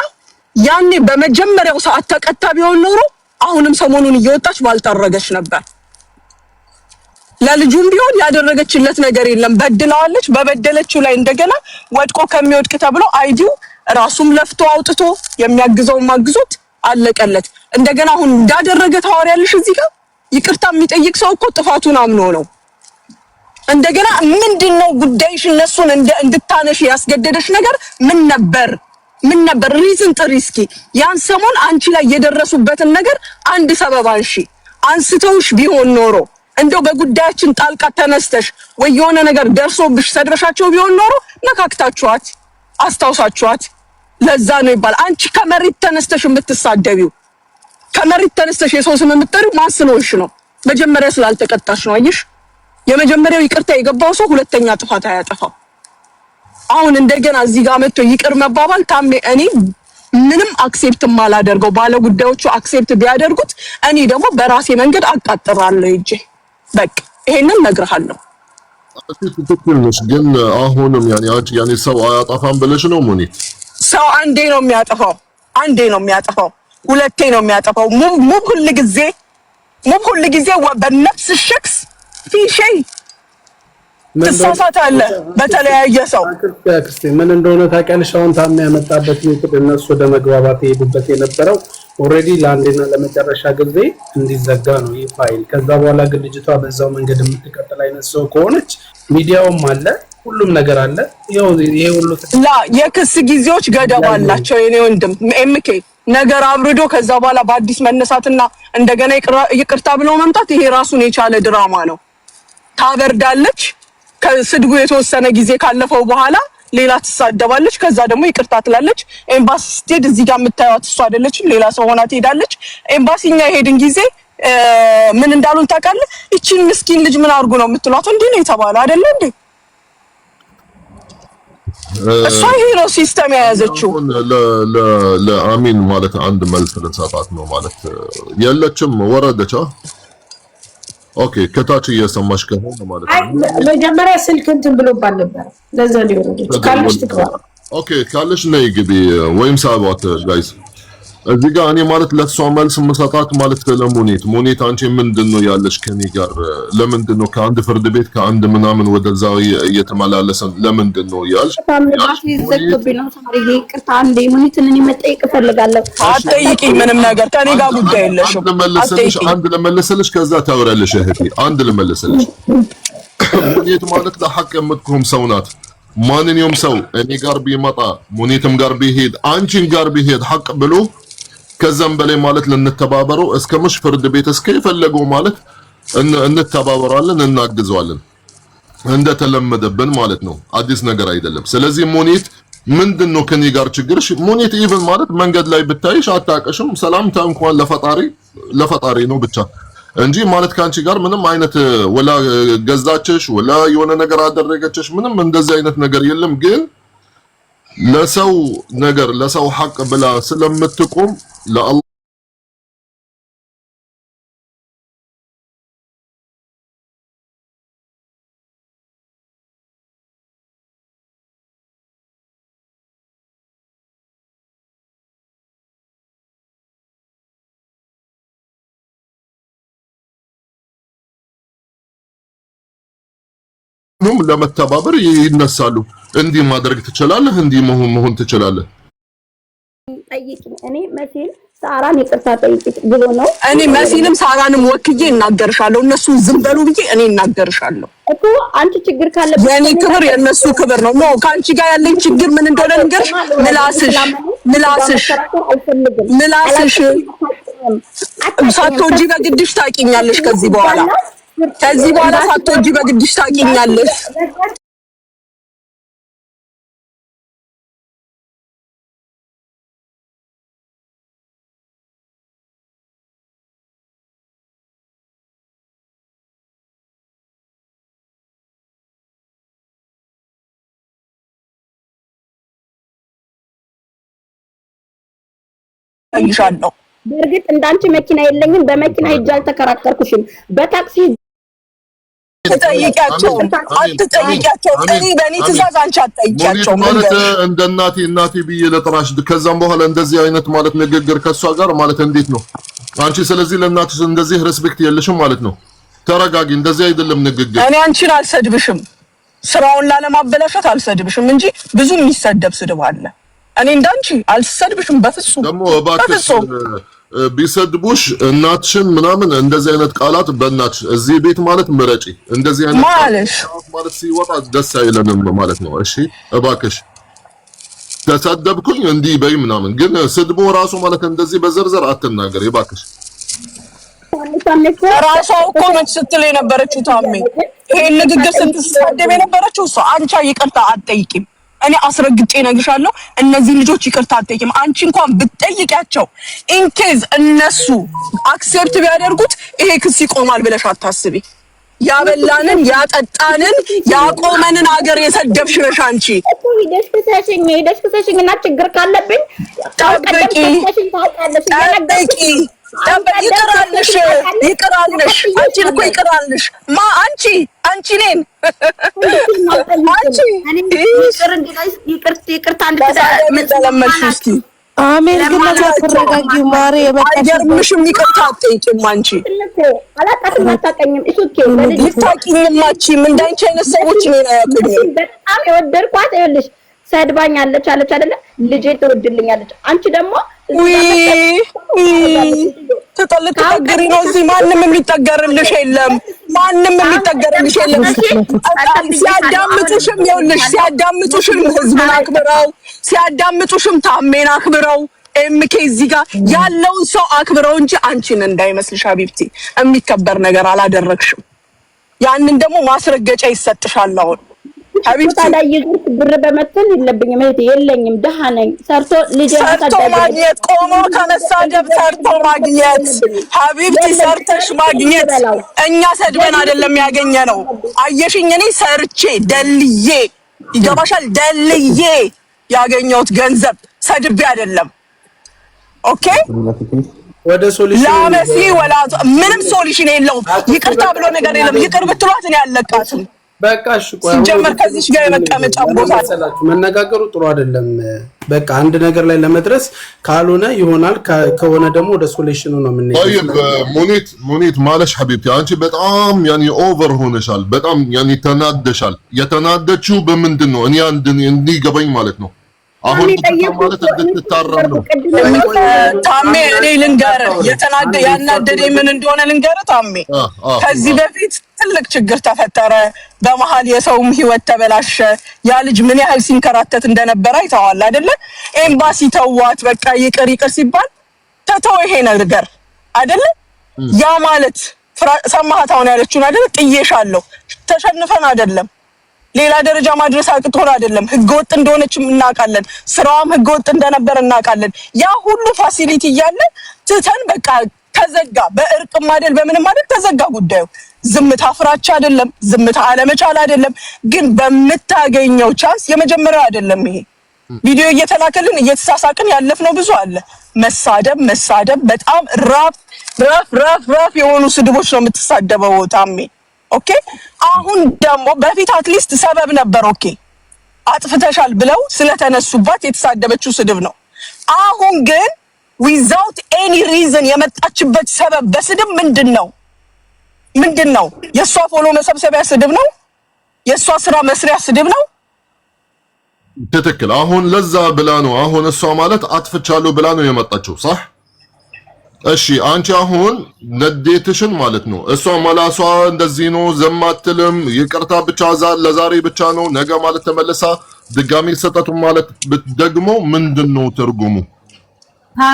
ያኔ በመጀመሪያው ሰዓት ተቀጣ ቢሆን ኖሮ አሁንም ሰሞኑን እየወጣች ባልታረገች ነበር። ለልጁም ቢሆን ያደረገችለት ነገር የለም። በድላዋለች። በበደለችው ላይ እንደገና ወድቆ ከሚወድቅ ተብሎ አይዲው ራሱም ለፍቶ አውጥቶ የሚያግዘው ማግዞት አለቀለት። እንደገና አሁን እንዳደረገ ታወሪያለሽ እዚህ ጋር። ይቅርታ የሚጠይቅ ሰው እኮ ጥፋቱን አምኖ ነው። እንደገና ምንድነው ጉዳይሽ? እነሱን እንድታነሽ ያስገደደሽ ነገር ምን ነበር? ሪዝን ጥሪ እስኪ። ያን ሰሞን አንቺ ላይ የደረሱበትን ነገር አንድ ሰበብ አንሺ። አንስተውሽ ቢሆን ኖሮ እንደው በጉዳያችን ጣልቃ ተነስተሽ ወይ የሆነ ነገር ደርሶብሽ ሰድበሻቸው ቢሆን ኖሮ ነካክታችኋት አስታውሳችኋት። ለዛ ነው ይባል አንቺ ከመሬት ተነስተሽ የምትሳደቢው። ከመሬት ተነስተሽ የሰው ስም የምትጠሪው ማን ስለሆንሽ ነው? መጀመሪያ ስላልተቀጣሽ ነው። አየሽ፣ የመጀመሪያው ይቅርታ የገባው ሰው ሁለተኛ ጥፋት አያጠፋው። አሁን እንደገና እዚህ ጋር መጥቶ ይቅር መባባል ታሜ እኔ ምንም አክሴፕት ማላደርገው ባለ ጉዳዮቹ አክሴፕት ቢያደርጉት እኔ ደግሞ በራሴ መንገድ አቃጥራለሁ እንጂ በቃ ይሄንን ነግርሃለሁ። ትክክል ነሽ። ግን አሁንም ያኔ ሰው አያጠፋም ብለሽ ነው ሙኒት? ሰው አንዴ ነው የሚያጠፋው፣ ሁለቴ ነው የሚያጠፋው። ሙብ ሁሉ ጊዜ በነፍስ ሸክስ ፊሸይ ትሳሳታለህ። በተለያየ ሰው ክርስቲያን ምን እንደሆነ ታውቂያለሽ? አሁን ታሜ ያመጣበት ምክር እነሱ ወደ መግባባት የሄዱበት የነበረው ኦልሬዲ ለአንዴና ለመጨረሻ ጊዜ እንዲዘጋ ነው ይህ ፋይል። ከዛ በኋላ ግን ልጅቷ በዛው መንገድ የምትቀጥል አይነት ሰው ከሆነች ሚዲያውም አለ ሁሉም ነገር አለ። ይሄ ሁሉ የክስ ጊዜዎች ገደብ አላቸው። የኔ ወንድም ኤምኬ ነገር አብርዶ ከዛ በኋላ በአዲስ መነሳትና እንደገና ይቅርታ ብሎ መምጣት ይሄ ራሱን የቻለ ድራማ ነው። ታበርዳለች። ከስድቡ የተወሰነ ጊዜ ካለፈው በኋላ ሌላ ትሳደባለች። ከዛ ደግሞ ይቅርታ ትላለች። ኤምባሲ ስትሄድ እዚህ ጋር የምታዩት እሷ አይደለችም፣ ሌላ ሰው ሆና ትሄዳለች። ኤምባሲኛ የሄድን ጊዜ ምን እንዳሉን ታውቃለህ? እቺን ምስኪን ልጅ ምን አድርጉ ነው የምትሏት? እንዴ ነው የተባለው አይደለ እንዴ? እሷ ይሄ ነው ሲስተም የያዘችው። ለአሚን ማለት አንድ መልስ ልንሰጣት ነው ማለት የለችም። ወረደች ኦኬ ከታች እየሰማሽ ከሆነ ማለት አይ ነው። መጀመሪያ ስልክ እንትን ብሎባል ነበር። ለዛ ሊሆን ካለሽ ትግባ። ኦኬ ካለሽ ነይ ግቢ ወይም ሳባት ጋይስ እዚህ ጋር እኔ ማለት ለሷ መልስ መሰጣት ማለት ለሙኒት አንቺ ምንድነው ያለሽ ከኔ ጋር ለምንድነው ከአንድ ፍርድ ቤት ከአንድ ምናምን ወደዛ እየተመላለሰን ለምንድነው ያልሽ? ይቅርታ አንዴ ሙኒትን እኔ መጠየቅ እፈልጋለሁ። አትጠይቂኝ፣ ምንም ነገር ከኔ ጋር ጉዳይ የለሽም። አንድ ለመለሰልሽ ከዛ ታወራለሽ እህቴ። አንድ ለመለሰልሽ ሙኒት ማለት ለሐቅ የምትቆም ሰው ናት። ማንኛውም ሰው እኔ ጋር ቢመጣ ሙኒትም ጋር ቢሄድ አንቺን ጋር ቢሄድ ሐቅ ብሎ ከዛም በላይ ማለት ለነተባበረው እስከ መሽ ፍርድ ቤት እስከ የፈለገው ማለት እንተባበራለን እናግዘዋለን እንደተለመደብን ማለት ነው። አዲስ ነገር አይደለም። ስለዚህ ሙኒት ምንድነው ከኔ ጋር ችግርሽ? ሙኒት ኢቭን ማለት መንገድ ላይ ብታይሽ አታቀሽም። ሰላምታ እንኳን ለፈጣሪ ነው ብቻ እንጂ ማለት ካንቺ ጋር ምንም አይነት ወላ ገዛችሽ ወላ የሆነ ነገር አደረገችሽ ምንም እንደዚህ አይነት ነገር የለም። ግን ለሰው ነገር ለሰው ሐቅ ብላ ስለምትቆም ለአላህ ለመተባበር ይነሳሉ። እንዲህ ማድረግ ትችላለህ፣ እንዲህ መሆን ትችላለህ። ጠይቂኝ። እኔ መሲል ሳራን ይቅርታ ጠይቂኝ ብሎ ነው። እኔ መሲልም ሳራንም ወክዬ እናገርሻለሁ። እነሱ ዝም በሉ ብዬ እኔ እናገርሻለሁ እኮ። አንቺ ችግር ካለብሽ የኔ ክብር የነሱ ክብር ነው። ኖ ካንቺ ጋር ያለኝ ችግር ምን እንደሆነ ልንገርሽ። ምላስሽ ሳትወጂ በግድሽ ታውቂኛለሽ። ከዚህ በኋላ ሳትወጂ በግድሽ ታውቂኛለሽ። አይሻለሁ። በእርግጥ እንዳንቺ መኪና የለኝም። በመኪና ሂጅ አልተከራከርኩሽም። በታክሲ አትጠይቂያቸው። እኔ በእኔ ትእዛዝ አንቺ አትጠይቂያቸው። ማለት እንደ እናቴ ብዬ ለጥራሽ ከዛም በኋላ እንደዚህ አይነት ማለት ንግግር ከሷ ጋር ማለት እንዴት ነው አንቺ? ስለዚህ ለእናትሽ እንደዚህ ሬስፔክት የለሽም ማለት ነው። ተረጋጊ። እንደዚህ አይደለም ንግግር። እኔ አንቺን አልሰድብሽም፣ ስራውን ላለማበላሸት አልሰድብሽም እንጂ ብዙ የሚሰደብ ስድብ አለ። እኔ እንዳንቺ አልሰድብሽም በፍጹም። ደግሞ እባክሽ ቢሰድቡሽ እናትሽን ምናምን እንደዚህ አይነት ቃላት በእናትሽ እዚህ ቤት ማለት ምረጪ። እንደዚህ አይነት ማለት ሲወጣ ደስ አይለንም ማለት ነው። እሺ እባክሽ ተሰደብኩኝ እንዲህ በይ ምናምን፣ ግን ስድቦ ራሱ ማለት እንደዚህ በዘርዘር አትናገር እባክሽ። ራሷ እኮ ነች ስትል የነበረችው ታሜ። ይሄን ንግግር ስትሳደብ የነበረችው እሷ። አንቺ ይቅርታ አትጠይቂም። እኔ አስረግጬ እነግርሻለሁ፣ እነዚህ ልጆች ይቅርታ አትጠይቂም። አንቺ እንኳን ብትጠይቂያቸው ኢንኬዝ እነሱ አክሴፕት ቢያደርጉት ይሄ ክስ ይቆማል ብለሽ አታስቢ። ያበላንን ያጠጣንን ያቆመንን ሀገር የሰደብሽ ነሽ አንቺ። ሄደሽ ክሰሽኝ እና ችግር ካለብኝ ጠብቂ። ይቅራልሽ አንቺን እኮ ይቅራልሽ። አንቺ እኔን ይቅርታ እንደተለመድሽ እስኪ አሜን። ግን ተረጋጊው ማሬ። አይገርምሽም? ይቅርታ አትጠይቂም አንቺ። አላውቃትም፣ አታውቀኝም። እሱ ልታውቂኝማችም እንዳንቺ አይነት ሰዎች እኔን አያውቁኝም። በጣም የወደድኳት ይኸውልሽ ሰድባኛለች አለች አይደለ? ልጄ ትወድልኛለች። አንቺ ደግሞ ትጠግሪ ነው። እዚህ ማንም የሚጠገርልሽ የለም። ሲያዳምጡሽም ይኸውልሽ ሲያዳምጡሽም ህዝብን አክብረው፣ ሲያዳምጡሽም ታሜን አክብረው፣ ኤምኬ እዚህ ጋር ያለውን ሰው አክብረው እንጂ አንቺን እንዳይመስልሽ ሀቢብቲ የሚከበር ነገር አላደረግሽም። ያንን ደግሞ ማስረገጫ ይሰጥሻል አሁን ሀቢብቲ ላይ ይዙት ብር በመተን የለብኝም እህቴ፣ የለኝም፣ ደሃ ነኝ። ሰርቶ ማግኘት ቆሞ ከመሳደብ ሰርቶ ማግኘት ሀቢብቲ፣ ሰርተሽ ማግኘት። እኛ ሰድበን አይደለም ያገኘ ነው። አየሽኝ፣ እኔ ሰርቼ ደልዬ፣ ይገባሻል፣ ደልዬ ያገኘሁት ገንዘብ ሰድቤ አይደለም። ኦኬ ወደ ሶሉሽን ላመሲ ወላ ምንም ሶሉሽን የለውም። ይቅርታ ብሎ ነገር የለም። ይቅር ብትሏት እኔ አለቃትም በቃ እሺ ቆይ ጀመር ከዚህ ጋር የመቀመጫ ቦታ ሰላችሁ መነጋገሩ ጥሩ አይደለም። በቃ አንድ ነገር ላይ ለመድረስ ካልሆነ ይሆናል ከሆነ ደግሞ ወደ ሶሉሽኑ ነው የምንሄደው። طيب ሙኒት ማለሽ ሐቢብቲ አንቺ በጣም ያኒ ኦቨር ሆነሻል። በጣም ያኒ ተናደሻል። የተናደችው በምንድን ነው? እኔ እንዲገባኝ ማለት ነው። አሁን ማለት እንድትታረም ነው ታሜ። እኔ ልንገርህ ያናደደኝ ምን እንደሆነ ልንገርህ ታሜ። ከዚህ በፊት ትልቅ ችግር ተፈጠረ በመሃል የሰውም ህይወት ተበላሸ። ያ ልጅ ምን ያህል ሲንከራተት እንደነበረ አይተዋል አይደለ? ኤምባሲ ተዋት በቃ ይቅር ሲባል ተተው ይሄ ነገር አይደለ? ያ ማለት ሰማሃት አሁን ያለችውን አይደለ? ጥዬሻለሁ ተሸንፈን አይደለም ሌላ ደረጃ ማድረስ አቅቶን አይደለም። ህገወጥ እንደሆነች እናውቃለን። ስራዋም ህገወጥ እንደነበር እናውቃለን። ያ ሁሉ ፋሲሊቲ እያለ ትተን በቃ ተዘጋ። በእርቅም አይደል በምንም አይደል ተዘጋ ጉዳዩ። ዝምታ ፍራቻ አይደለም፣ ዝምታ አለመቻል አይደለም። ግን በምታገኘው ቻንስ የመጀመሪያው አይደለም ይሄ ቪዲዮ እየተላከልን እየተሳሳቅን ያለፍነው ብዙ አለ። መሳደብ በጣም ራፍ የሆኑ ስድቦች ነው የምትሳደበው ታሜ። ኦኬ አሁን ደግሞ በፊት አትሊስት ሰበብ ነበር። ኦኬ አጥፍተሻል ብለው ስለተነሱባት የተሳደበችው ስድብ ነው። አሁን ግን ዊዛውት ኤኒ ሪዝን የመጣችበት ሰበብ በስድብ ምንድን ነው? የሷ ፎሎ መሰብሰቢያ ስድብ ነው? የሷ ስራ መስሪያ ስድብ ነው? ትክክል። አሁን ለዛ ብላ ነው አሁን እሷ ማለት አጥፍቻለሁ ብላ ነው የመጣችው صح? እሺ አንቺ አሁን ነዴትሽን ማለት ነው እሷ መላሷ እንደዚህ ነው ዘማትልም ይቅርታ ብቻ ለዛሬ ብቻ ነው ነገ ማለት ተመለሳ ድጋሚ ሰጠቱ ማለት ደግሞ ምንድነው ትርጉሙ?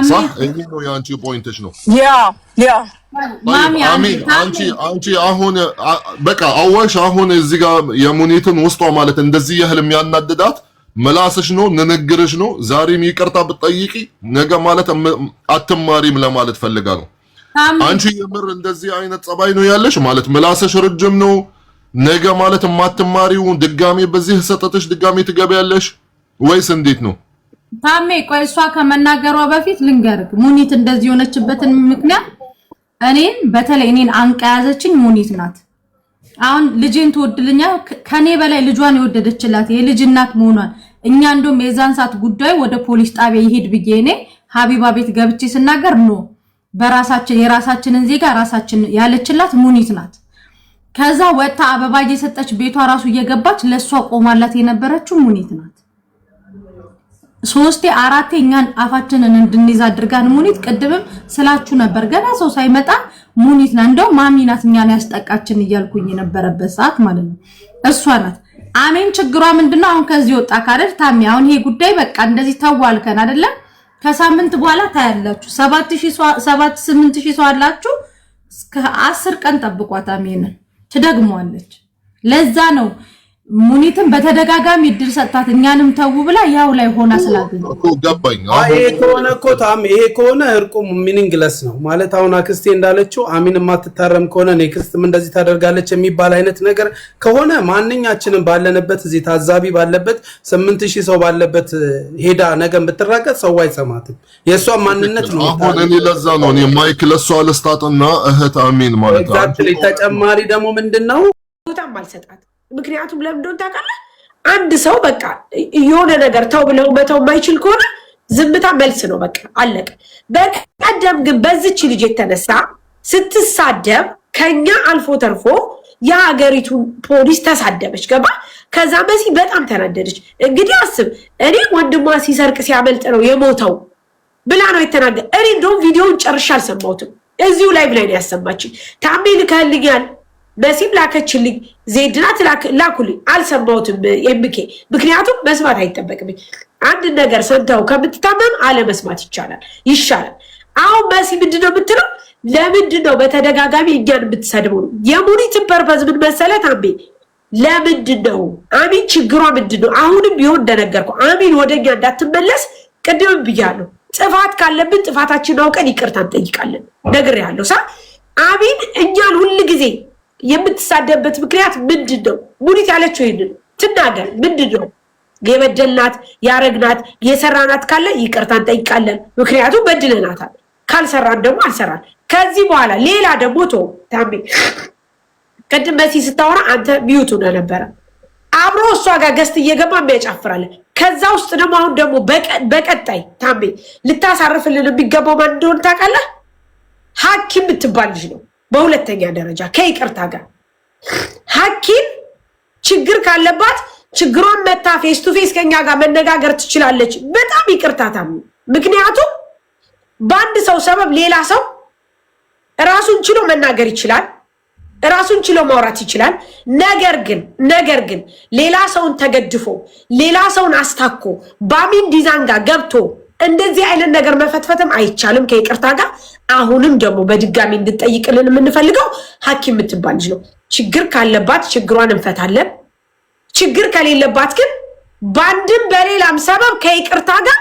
صح ይሄ ነው ያንቺ ፖይንትሽ ነው። ያ ማሚ አንቺ አሁን በቃ አዋሽ አሁን እዚህ ጋር የሙኒትን ውስጧ ማለት እንደዚህ ያህል የሚያናድዳት መላስሽ ነው ንግግርሽ ነው። ዛሬም ይቅርታ ብትጠይቂ ነገ ማለት አትማሪም ለማለት ፈልጋ ነው። አንቺ የምር እንደዚህ አይነት ጸባይ ነው ያለሽ ማለት መላስሽ ረጅም ነው ነገ ማለት ማትማሪው ድጋሚ በዚህ ሰጠተሽ ድጋሚ ትገቢያለሽ ወይስ እንዴት ነው? ታሜ ቆይ እሷ ከመናገሯ በፊት ልንገርክ ሙኒት እንደዚህ ሆነችበትን ምክንያት እኔን በተለይ እኔን አንቃ ያዘችኝ ሙኒት ናት። አሁን ልጅን ትወድልኛ ከኔ በላይ ልጇን የወደደችላት የልጅ እናት መሆኗን እኛ እንደውም የዛን ሰዓት ጉዳይ ወደ ፖሊስ ጣቢያ ይሄድ ብዬ እኔ ሀቢባ ቤት ገብቼ ስናገር ነው የራሳችንን ዜጋ ራሳችን ያለችላት ሙኒት ናት። ከዛ ወጣ አበባ እየሰጠች ቤቷ ራሱ እየገባች ለሷ ቆማላት የነበረችው ሙኒት ናት። ሶስቴ አራቴ እኛን አፋችንን እንድንይዝ አድርጋን ሙኒት ቅድምም ስላችሁ ነበር ገና ሰው ሳይመጣ ሙኒት ናት እንደው ማሚ ናት እኛን ያስጠቃችን እያልኩኝ የነበረበት ሰዓት ማለት ነው እሷ ናት። አሜን ችግሯ ምንድነው? አሁን ከዚህ ወጣ ካደል ታሚ አሁን ይሄ ጉዳይ በቃ እንደዚህ ተዋልከን አይደለ? ከሳምንት በኋላ ታያላችሁ 7-8 ሰው አላችሁ። እስከ 10 ቀን ጠብቋት አሜንን ትደግመዋለች። ለዛ ነው ሙኒትን በተደጋጋሚ እድል ሰጣት እኛንም ተው ብላ ያው ላይ ሆና ስላገኘ እኮ ገባኝ። ይሄ ከሆነ እኮ ታም ይሄ ከሆነ እርቁ ሚኒንግለስ ነው ማለት አሁን አክስቴ እንዳለችው አሚን ማትታረም ከሆነ ኔክስትም እንደዚህ ታደርጋለች የሚባል አይነት ነገር ከሆነ ማንኛችንም ባለንበት እዚህ ታዛቢ ባለበት 8000 ሰው ባለበት ሄዳ ነገም ብትራቀት ሰው አይሰማትም። የሷ ማንነት ነው። አሁን እኔ ለዛ ነው እኔ ማይክ ለሷ ለስጣጥና እህት አሚን ማለት ነው። ኤግዛክትሊ ተጨማሪ ደግሞ ምንድነው ቦታም አልሰጣት። ምክንያቱም ለምን እንደሆነ ታውቃለህ? አንድ ሰው በቃ የሆነ ነገር ተው ብለው መተው የማይችል ከሆነ ዝምታ መልስ ነው። በቃ አለቀ። በቀደም ግን በዚች ልጅ የተነሳ ስትሳደብ ከኛ አልፎ ተርፎ የሀገሪቱ ፖሊስ ተሳደበች። ገባ? ከዛ መሲ በጣም ተናደደች። እንግዲህ አስብ፣ እኔ ወንድሟ ሲሰርቅ ሲያመልጥ ነው የሞተው ብላ ነው የተናገረ። እኔ እንደውም ቪዲዮውን ጨርሼ አልሰማሁትም። እዚሁ ላይ ብላይ ነው ያሰማችኝ። ታሜ ልከልኛል መሲም ላከችልኝ ዜድናት ላኩልኝ አልሰማሁትም። ኤምኬ ምክንያቱም መስማት አይጠበቅብኝ። አንድ ነገር ሰምተው ከምትታመም አለመስማት ይሻላል። አሁን መሲ ምንድነው የምትለው? ለምንድነው በተደጋጋሚ እኛን የምትሰድበው? የሙኒትን ፐርፐዝ ምን መሰለህ ታሜ? ለምንድነው አሚን ችግሯ ምንድነው? አሁንም ቢሆን እንደነገርኩ አሚን ወደኛ እንዳትመለስ ቅድም ብያለሁ። ጥፋት ካለብን ጥፋታችንን አውቀን ይቅርታ እንጠይቃለን ነግሬያለሁ። አሚን እኛን ሁሉ ጊዜ የምትሳደብበት ምክንያት ምንድነው? ሙኒት ያለችው ይሄንን ትናገር። ምንድነው የበደልናት ያረግናት የሰራናት ካለ ይቅርታ እንጠይቃለን። ምክንያቱም በድለናታል። ካልሰራን ደግሞ አልሰራን። ከዚህ በኋላ ሌላ ደግሞ ታሜ ቅድም በሲ ስታወራ አንተ ሚዩት ሆነ ነበረ አብሮ እሷ ጋር ገስት እየገባ የሚያጫፍራል። ከዛ ውስጥ ደግሞ አሁን ደግሞ በቀጣይ ታሜ ልታሳርፍልን የሚገባው ማን እንደሆነ ታውቃለህ? ሐኪም የምትባል ልጅ ነው። በሁለተኛ ደረጃ ከይቅርታ ጋር ሐኪም ችግር ካለባት ችግሯን መታ ፌስ ቱ ፌስ ከኛ ጋር መነጋገር ትችላለች። በጣም ይቅርታ ታሜ። ምክንያቱም በአንድ ሰው ሰበብ ሌላ ሰው ራሱን ችሎ መናገር ይችላል፣ ራሱን ችሎ ማውራት ይችላል። ነገር ግን ሌላ ሰውን ተገድፎ ሌላ ሰውን አስታኮ ባሚን ዲዛን ጋር ገብቶ እንደዚህ አይነት ነገር መፈትፈትም አይቻልም ከይቅርታ ጋር። አሁንም ደግሞ በድጋሚ እንድጠይቅልን የምንፈልገው ሐኪም የምትባል ልጅ ነው። ችግር ካለባት ችግሯን እንፈታለን። ችግር ከሌለባት ግን በአንድም በሌላም ሰበብ ከይቅርታ ጋር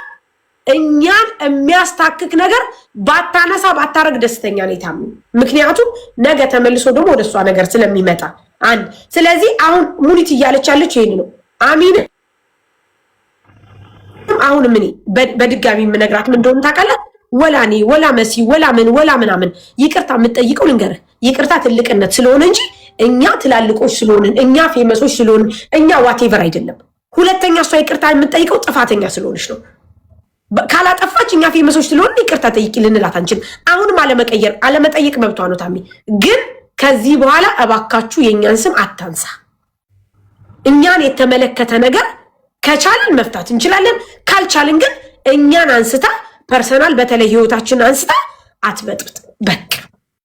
እኛን የሚያስታክክ ነገር ባታነሳ ባታረግ ደስተኛ ነኝ ታሚ። ምክንያቱም ነገ ተመልሶ ደግሞ ወደሷ ነገር ስለሚመጣ አንድ። ስለዚህ አሁን ሙኒት እያለች ያለች ይሄን ነው። አሚን አሁን ምን በድጋሚ የምነግራት ምን እንደሆነ ታውቃለህ? ወላኔ ወላ መሲ ወላ ምናምን ይቅርታ የምትጠይቀው ልንገርህ፣ ይቅርታ ትልቅነት ስለሆነ እንጂ እኛ ትላልቆች ስለሆንን እኛ ፌመሶች ስለሆንን እኛ ዋቴቨር አይደለም። ሁለተኛ እሷ ይቅርታ የምትጠይቀው ጥፋተኛ ስለሆነች ነው። ካላጠፋች እኛ ፌመሶች ስለሆንን ይቅርታ ጠይቂ ልንላት አንችልም። አሁንም አለመጠየቅ መብቷ ነው ታሚ። ግን ከዚህ በኋላ እባካችሁ የእኛን ስም አታንሳ። እኛን የተመለከተ ነገር ከቻልን መፍታት እንችላለን። ካልቻልን ግን እኛን አንስታ ፐርሰናል በተለይ ህይወታችንን አንስታ አትበጥብጥ። በቃ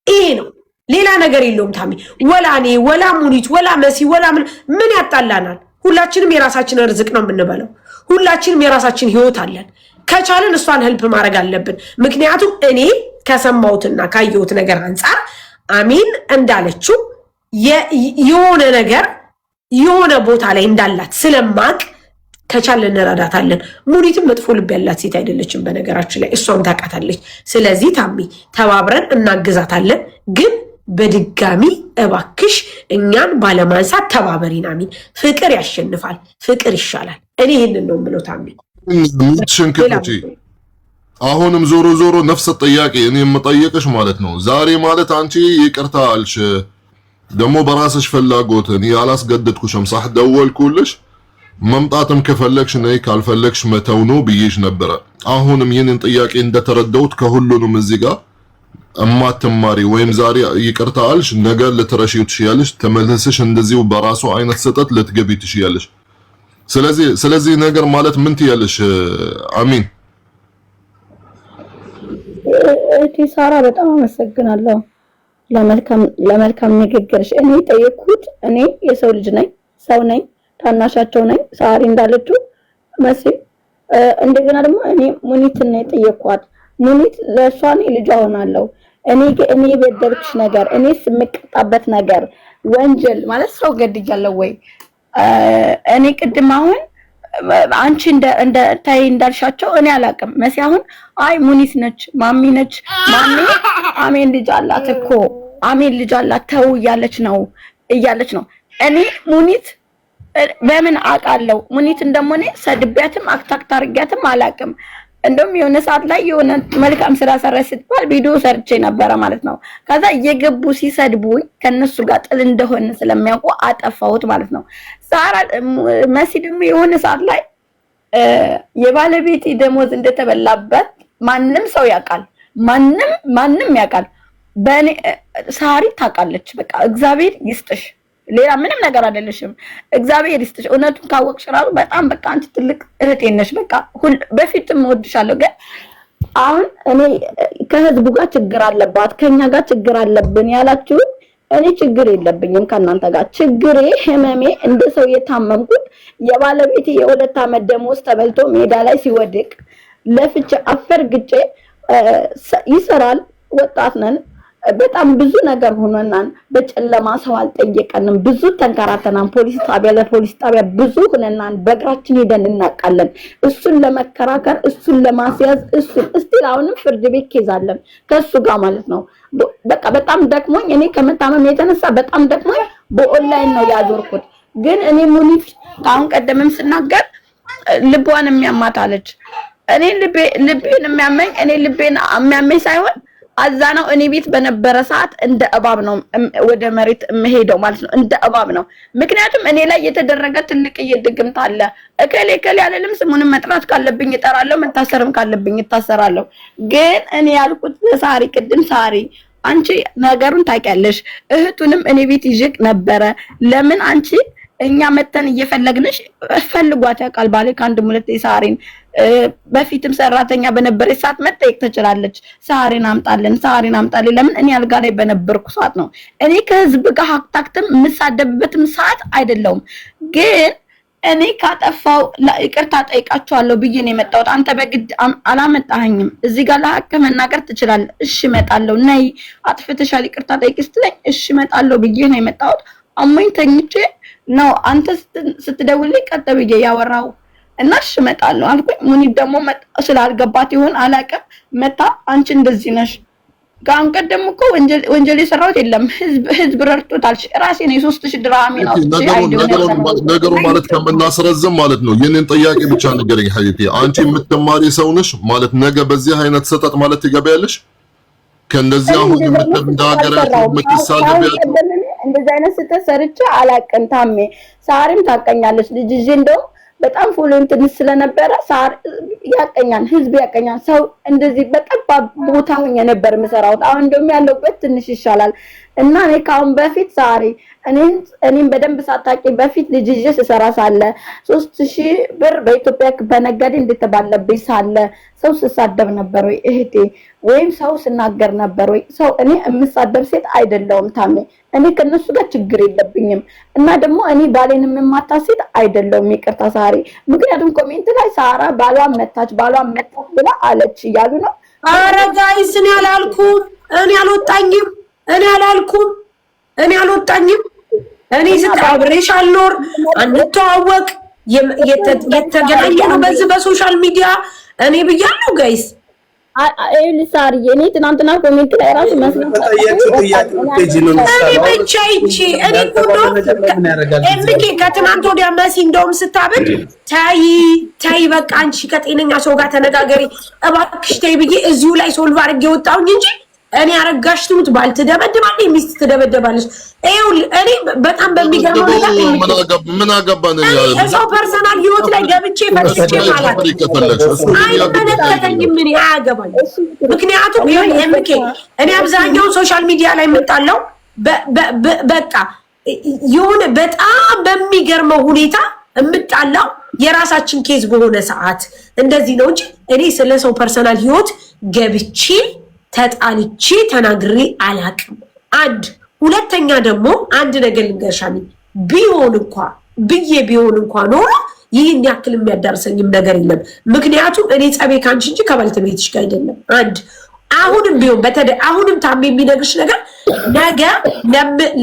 ይሄ ነው፣ ሌላ ነገር የለውም ታሚ። ወላ እኔ ወላ ሙኒት ወላ መሲ ወላ ምን ያጣላናል? ሁላችንም የራሳችን ርዝቅ ነው የምንበለው። ሁላችንም የራሳችን ህይወት አለን። ከቻልን እሷን ህልፕ ማድረግ አለብን። ምክንያቱም እኔ ከሰማሁትና ካየሁት ነገር አንጻር አሚን እንዳለችው የሆነ ነገር የሆነ ቦታ ላይ እንዳላት ስለማቅ ከቻልን እንረዳታለን። ሙኒትም መጥፎ ልብ ያላት ሴት አይደለችም በነገራችን ላይ፣ እሷም ታውቃታለች። ስለዚህ ታሚ ተባብረን እናግዛታለን። ግን በድጋሚ እባክሽ እኛን ባለማንሳት ተባበሪን። አሚን። ፍቅር ያሸንፋል፣ ፍቅር ይሻላል። እኔ ይህንን ነው የምለው ታሚ። ሽንክቲ አሁንም ዞሮ ነፍሰ ጥያቄ እኔ የምጠይቅሽ ማለት ነው። ዛሬ ማለት አንቺ ይቅርታ አልሽ ደግሞ በራስሽ ፍላጎት እኔ ያላስገደድኩሽም ሳህ ደወልኩልሽ። መምጣትም ከፈለግሽ ነይ፣ ካልፈለግሽ መተው ነው ብዬሽ ነበረ። አሁንም ይህንን ጥያቄ እንደተረዳሁት ከሁሉንም እዚህ ጋር እማትማሪ ወይም ዛሬ ይቅርታ አልሽ ነገር ልትረሺው ትችያለሽ፣ ተመልሰሽ እንደዚሁ በራሱ አይነት ስህተት ልትገቢ ትችያለሽ። ስለዚህ ነገር ማለት ምን ትያለሽ አሚን? እቴ ሳራ በጣም አመሰግናለሁ ለመልካም ንግግርሽ። እኔ ጠየቅኩት፣ እኔ የሰው ልጅ ነኝ፣ ሰው ነኝ፣ ታናሻቸው ነኝ። ሳሪ እንዳለችው መሲ እንደገና ደግሞ እኔ ሙኒትን ነው የጠየቅኳት። ሙኒት ለእሷ እኔ ልጇ ሆናለሁ። እኔ የበደልኩሽ ነገር እኔ የምቀጣበት ነገር ወንጀል ማለት ሰው ገድያለሁ ወይ? እኔ ቅድም አሁን አንቺ እንደ ታይ እንዳልሻቸው እኔ አላውቅም። መሲ አሁን አይ ሙኒት ነች ማሚ ነች ማሚ አሜን ልጅ አላት እኮ አሜን ልጅ አላት ተው እያለች ነው። እኔ ሙኒት በምን አውቃለሁ? ሙኒት እንደሞኔ ሰድቢያትም አክታክት አድርጊያትም አላውቅም። እንደውም የሆነ ሰዓት ላይ የሆነ መልካም ስራ ሰራች ስትባል ቪዲዮ ሰርቼ ነበረ ማለት ነው። ከዛ እየገቡ ሲሰድቡኝ ከነሱ ጋር ጥል እንደሆነ ስለሚያውቁ አጠፋሁት ማለት ነው። ሳራ መሲ ደግሞ የሆነ ሰዓት ላይ የባለቤቴ ደሞዝ እንደተበላበት ማንም ሰው ያውቃል፣ ማንም ያውቃል። በእኔ ሳሪ ታውቃለች። በቃ እግዚአብሔር ይስጥሽ፣ ሌላ ምንም ነገር አይደለሽም። እግዚአብሔር ይስጥሽ። እውነቱን ካወቅሽ ራሱ በጣም በቃ አንቺ ትልቅ እህቴ ነሽ። በቃ በፊትም እወድሻለሁ። ግን አሁን እኔ ከህዝቡ ጋር ችግር አለባት ከኛ ጋር ችግር አለብን ያላችሁ፣ እኔ ችግር የለብኝም ከእናንተ ጋር። ችግሬ ህመሜ እንደ ሰው የታመምኩት የባለቤቴ የ2 ዓመት ደሞዝ ተበልቶ ሜዳ ላይ ሲወድቅ ለፍቼ አፈር ግጬ ይሰራል። ወጣት ነን። በጣም ብዙ ነገር ሆነናል። በጨለማ ሰው አልጠየቀንም። ብዙ ተንከራተናል። ፖሊስ ጣቢያ ለፖሊስ ጣቢያ ብዙ ሆነናል። በእግራችን ሄደን እናቃለን። እሱን ለመከራከር እሱን ለማስያዝ እሱን እስቲል አሁንም ፍርድ ቤት ኬዛለን ከሱ ጋር ማለት ነው። በቃ በጣም ደክሞኝ እኔ ከመታመም የተነሳ በጣም ደክሞኝ በኦንላይን ነው ያዞርኩት። ግን እኔ ሙኒት አሁን ቀደምም ስናገር ልቧን የሚያማታለች እኔ ልቤን የሚያመኝ ሳይሆን አዛ ነው። እኔ ቤት በነበረ ሰዓት እንደ እባብ ነው ወደ መሬት የምሄደው ማለት ነው። እንደ እባብ ነው። ምክንያቱም እኔ ላይ የተደረገ ትልቅ ድግምት አለ። እከሌ ያለልም ስሙንም መጥራት ካለብኝ እጠራለሁ፣ መታሰርም ካለብኝ እታሰራለሁ። ግን እኔ ያልኩት ሳሪ ቅድም ሳሪ አንቺ ነገሩን ታውቂያለሽ። እህቱንም እኔ ቤት ይዤቅ ነበረ። ለምን አንቺ እኛ መተን እየፈለግንሽ ፈልጓት ያውቃል ባሌ ከአንድ ሙለት ሳሪን በፊትም ሰራተኛ በነበረች ሰዓት መጠየቅ ትችላለች። ሳሪን አምጣልን። ለምን እኔ አልጋ ላይ በነበርኩ ሰዓት ነው። እኔ ከህዝብ ጋር ሀክታክትም የምሳደብበትም ሰዓት አይደለውም። ግን እኔ ካጠፋው ይቅርታ ጠይቃቸዋለሁ ብዬ ነው የመጣሁት። አንተ በግድ አላመጣኸኝም። እዚህ ጋር ለሀቅ መናገር ትችላለህ። እሺ እመጣለሁ። ነይ አጥፍተሻል ይቅርታ ጠይቂ ስትለኝ እሺ እመጣለሁ ብዬ ነው የመጣሁት። አሞኝ ተኝቼ ነው አንተ ስትደውልኝ ቀጥ ብዬ ያወራው እና እሺ እመጣለሁ አልኩኝ። ሙኒት ደግሞ ስላልገባት ይሆን አላውቅም። መታ አንቺ እንደዚህ ነሽ። ጋን ቀደም እኮ ወንጀል የሰራሁት የለም። ህዝብ ረድቶታል። ራሴ ነው 3000 ድራም ነው ነገሩ ማለት ከምናስረዝም ማለት ነው። የኔን ጥያቄ ብቻ ንገረኝ ሀይቴ። አንቺ የምትማሪ ሰው ነሽ ማለት ነገ በዚህ አይነት ሰጠት ማለት ትገበያለሽ? ከእንደዚህ አሁን የምትዳገራችሁ የምትሳደብ እንደዚህ አይነት ስህተት ሰርቼ አላውቅም። ታሜ ሳሪም ታቀኛለች። ልጅ እንደው በጣም ፎሎንትን ስለነበረ ሳር ያቀኛል፣ ህዝብ ያቀኛል። ሰው እንደዚህ በጠባብ ቦታ ሆኜ ነበር የምሰራው። አሁን እንደውም ያለውበት ትንሽ ይሻላል። እና እኔ ካሁን በፊት ሳሪ እኔም በደንብ ሳታቂ በፊት ልጅ ይዤ ስሰራ ሳለ 3000 ብር በኢትዮጵያ በነጋዴ እንደተባለብኝ ሳለ ሰው ስሳደብ ነበር ወይ እህቴ? ወይም ሰው ስናገር ነበር ወይ? ሰው እኔ የምሳደብ ሴት አይደለሁም ታሜ። እኔ ከነሱ ጋር ችግር የለብኝም። እና ደግሞ እኔ ባሌን የምማታ ሴት አይደለሁም። ይቅርታ ሳሪ። ምክንያቱም ኮሜንት ላይ ሳራ ባሏን መታች ብላ አለች እያሉ ነው። ኧረ ጋይስ እኔ አላልኩም። እኔ አልወጣኝም። እኔ አብሬሽ አልኖር አንተዋወቅ የተገናኘ ነው በዚህ በሶሻል ሚዲያ እኔ ብያለሁ ጋይስ። ሳሪ እኔ ትናንትና ኮሜንት ላይ ራሱ መስሎኝ ከትናንት ወዲያ መሲ እንደውም ስታብድ ታይ በቃ አንቺ ከጤነኛ ሰው ጋር ተነጋገሪ እባክሽ ተይ ብዬ እዚሁ ላይ ሶልቭ አድርጌ ወጣሁኝ እንጂ እኔ አረጋሽ ትሙት ባልትደበደባለች ሚስት ትደበደባለች። እኔ በጣም በሚገርመው ነገር ምን አገባን ሰው ፐርሰናል ህይወት ላይ ገብቼ ፈትቼ ማለት አይመለከተኝም። ምን ያገባኝ? ምክንያቱም እኔ አብዛኛውን ሶሻል ሚዲያ ላይ የምጣለው በቃ የሆነ በጣም በሚገርመው ሁኔታ የምጣላው የራሳችን ኬዝ በሆነ ሰዓት እንደዚህ ነው እንጂ እኔ ስለ ሰው ፐርሰናል ህይወት ገብቼ ተጣልቼ ተናግሬ አላቅም። ሁለተኛ ደግሞ አንድ ነገር ልንገርሻሚ ቢሆን እንኳን ኖሮ ይህን ያክል የሚያዳርሰኝም ነገር የለም። ምክንያቱም እኔ ጸቤ ካንቺ እንጂ ከባለቤትሽ ጋር አይደለም። አሁንም ቢሆን አሁንም ታሜ የሚነግርሽ ነገር ነገ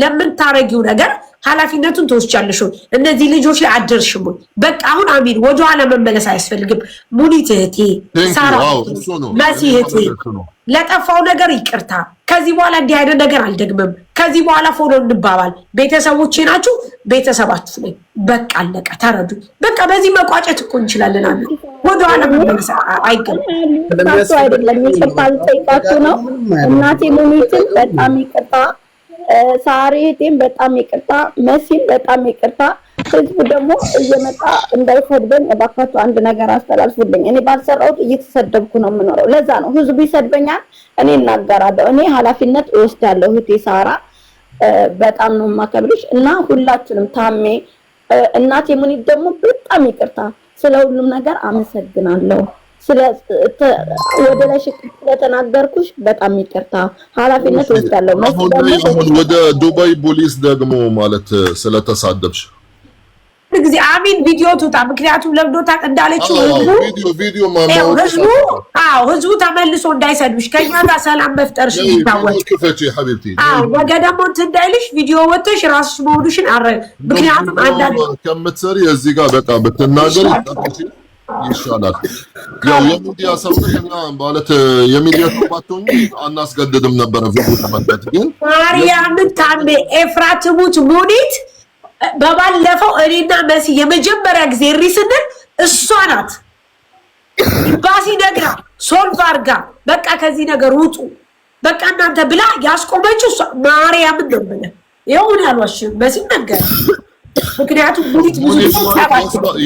ለምታረጊው ነገር ኃላፊነቱን ትወስጃለሽ። እነዚህ ልጆች ላይ አደርሽም። በቃ አሁን አሚን ወደኋላ መመለስ አያስፈልግም። ሙኒት እህቴ፣ ሳራ መሲ እህቴ ለጠፋው ነገር ይቅርታ። ከዚህ በኋላ እንዲህ አይነት ነገር አልደግምም። ከዚህ በኋላ ፎሎ እንባባል። ቤተሰቦቼ ናችሁ፣ ቤተሰባችሁ ነኝ። በቃ አለቀ። ተረዱ። በቃ በዚህ መቋጨት እኮ እንችላለን። አሚን ወደኋላ መመለስ አይገባም። አይደለም ይቅርታ ልጠይቃችሁ ነው። እናቴ ሙኒትን በጣም ይቅርታ፣ ሳሪቴም በጣም ይቅርታ፣ መሲን በጣም ይቅርታ። ህዝቡ ደግሞ እየመጣ እንዳይሰድበኝ እባካችሁ አንድ ነገር አስተላልፉልኝ። እኔ ባልሰራሁት እየተሰደብኩ ነው የምኖረው። ለዛ ነው ህዝቡ ይሰድበኛል፣ እኔ እናገራለሁ። እኔ ኃላፊነት እወስዳለሁ። እህቴ ሳራ በጣም ነው የማከብርሽ እና ሁላችንም ታሜ እናቴ ሙኒት ደግሞ በጣም ይቅርታ። ስለ ሁሉም ነገር አመሰግናለሁ። ወደ ላይ ስለተናገርኩሽ በጣም ይቅርታ። ኃላፊነት ወስዳለሁ። ወደ ዱባይ ፖሊስ ደግሞ ማለት ስለተሳደብሽ ጊዜ አሚን ቪዲዮ ትውጣ። ምክንያቱም ለምዶታ እንዳለችው ህዝቡ ተመልሶ እንዳይሰድብሽ ከኛ ጋር ሰላም መፍጠርሽ ይታወቅ። ነገ ደግሞ እንትን እንዳይልሽ ቪዲዮ ወጥተሽ ራስሽ መሆንሽን ምክንያቱም አንዳንድ ከምትሰሪ እዚህ ጋር በቃ ብትናገር ይሻላል። ያው የሚዲያ ሰውና ማለት የሚዲያ ተባቶኝ አናስገድድም ነበር ቪዲዮ ተመጣጥ ግን ማርያም ታሜ ኤፍራትሙት ሙኒት በባለፈው እኔና መሲ የመጀመሪያ ጊዜ ሪስንን እሷ ናት ኢምባሲ ነግራ ሶልቭ አድርጋ በቃ ከዚህ ነገር ውጡ በቃ እናንተ ብላ ያስቆመችው ማርያምን ነው ብለ ይሁን ያሏሽ በዚህ ነገር ምክንያቱም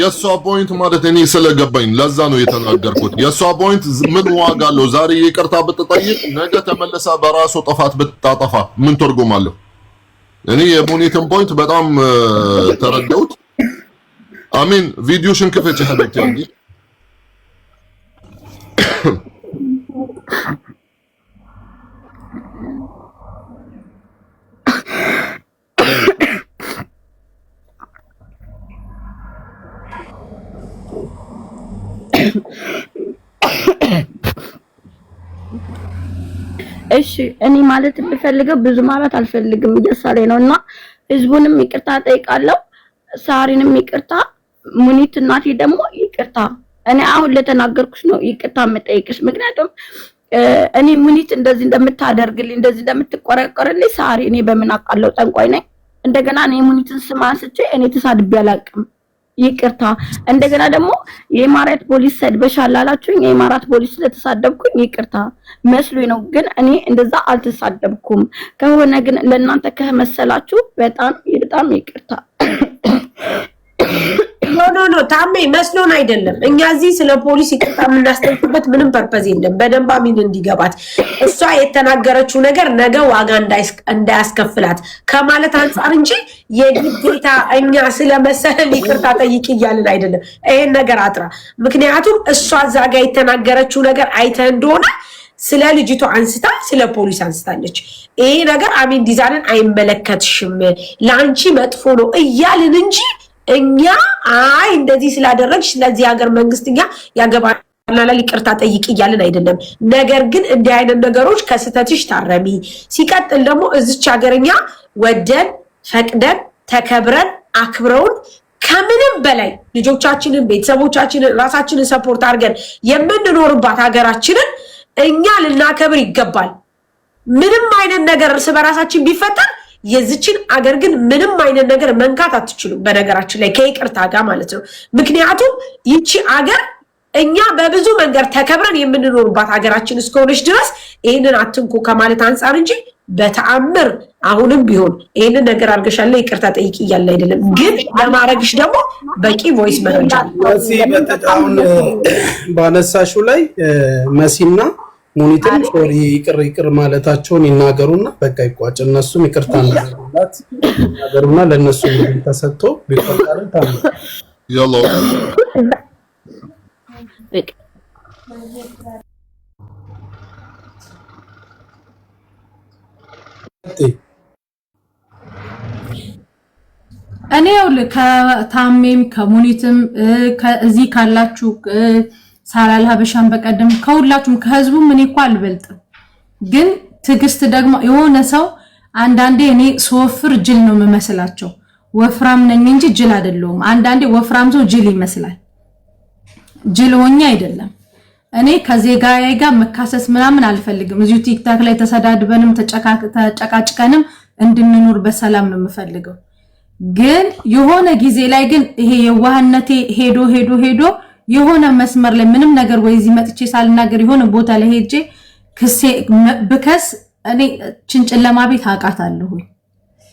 የሷ ፖይንት ማለት እኔ ስለገባኝ ለዛ ነው የተናገርኩት። የሷ ፖይንት ምን ዋጋ አለው? ዛሬ ይቅርታ ብትጠይቅ ነገ ተመለሳ በራሱ ጥፋት ብታጠፋ ምን ትርጉም አለው? እኔ የሙኒትን ፖይንት በጣም ተረዳሁት። አሚን ቪዲዮሽን ክፈች ሀበክቲ እሺ እኔ ማለት የምፈልገው ብዙ ማለት አልፈልግም እየሳለ ነውና ህዝቡንም ይቅርታ ጠይቃለሁ ሳሪንም ይቅርታ ሙኒት እናቴ ደግሞ ይቅርታ እኔ አሁን ለተናገርኩሽ ነው ይቅርታ መጠየቅሽ ምክንያቱም እኔ ሙኒት እንደዚህ እንደምታደርግልኝ እንደዚህ እንደምትቆረቆርልኝ ሳሪ እኔ በምን አውቃለሁ ጠንቋይ ነኝ እንደገና እኔ ሙኒትን ስም አንስቼ እኔ ተሳድቤ አላውቅም ይቅርታ እንደገና ደግሞ የማራት ፖሊስ ሰድበሻል አላችሁኝ የማራት ፖሊስ ስለተሳደብኩኝ ይቅርታ መስሎኝ ነው ግን እኔ እንደዛ አልተሳደብኩም ከሆነ ግን ለእናንተ ከመሰላችሁ በጣም ይቅርታ ኖ ታሜ መስሎን አይደለም እኛ እዚህ ስለ ፖሊስ ይቅርታ የምናስተምርበት ምንም ፐርፐዝ የለም በደንብ አሚን እንዲገባት እሷ የተናገረችው ነገር ነገ ዋጋ እንዳያስከፍላት ከማለት አንፃር እንጂ የግዴታ እኛ ስለመሰለን ይቅርታ ጠይቂ እያልን አይደለም ይሄን ነገር አጥራ ምክንያቱም እሷ እዛ ጋር የተናገረችው ነገር አይተ እንደሆነ ስለ ልጅቷ አንስታ ስለ ፖሊስ አንስታለች ይሄ ነገር አሚን ዲዛይንን አይመለከትሽም ላንቺ መጥፎ ነው እያልን እንጂ እኛ አይ እንደዚህ ስላደረግሽ ስለዚህ ሀገር መንግስትኛ ያገባናል ይቅርታ ጠይቂ እያልን አይደለም ነገር ግን እንዲህ አይነት ነገሮች ከስተትሽ ታረሚ ሲቀጥል ደግሞ እዚች ሀገርኛ ወደን ፈቅደን ተከብረን አክብረውን ከምንም በላይ ልጆቻችንን ቤተሰቦቻችንን ራሳችንን ሰፖርት አድርገን የምንኖርባት ሀገራችንን እኛ ልናከብር ይገባል ምንም አይነት ነገር እርስ በራሳችን ቢፈጠር የዚችን አገር ግን ምንም አይነት ነገር መንካት አትችሉም በነገራችን ላይ ከይቅርታ ጋር ማለት ነው ምክንያቱም ይቺ አገር እኛ በብዙ መንገድ ተከብረን የምንኖርባት ሀገራችን እስከሆነች ድረስ ይሄንን አትንኩ ከማለት አንፃር እንጂ በተአምር አሁንም ቢሆን ይሄንን ነገር አርገሻለ ይቅርታ ጠይቂ እያልን አይደለም ግን ለማረግሽ ደግሞ በቂ ቮይስ መረጃ መሲ በተጣውን ባነሳሹ ላይ መሲና ሙኒትን ሶሪ ይቅር ማለታቸውን ይናገሩና በቃ ይቋጭ እነሱም ይቅርታ እናደርጋላት ይናገሩና ለነሱ ተሰጥቶ ቢቆጣሩ ታም ያለው እኔ ያውል ከታሜም ከሙኒትም ከዚህ ካላችሁ ሳላል ሀበሻን በቀደም ከሁላችሁም ከህዝቡ ምን እኮ አልበልጥም ግን ትግስት ደግሞ የሆነ ሰው አንዳንዴ እኔ ሶፍር ጅል ነው የምመስላቸው ወፍራም ነኝ እንጂ ጅል አይደለሁም አንዳንዴ ወፍራም ሰው ጅል ይመስላል ጅል ሆኜ አይደለም እኔ ከዜጋዬ ጋር መካሰስ ምናምን አልፈልግም እዚሁ ቲክታክ ላይ ተሰዳድበንም ተጨቃጭቀንም እንድንኖር በሰላም ነው የምፈልገው ግን የሆነ ጊዜ ላይ ግን ይሄ የዋህነቴ ሄዶ የሆነ መስመር ላይ ምንም ነገር ወይዚ መጥቼ ሳልናገር የሆነ ቦታ ላይ ሄጄ ብከስ እኔ ጭንጭለማ ቤት አቃታለሁ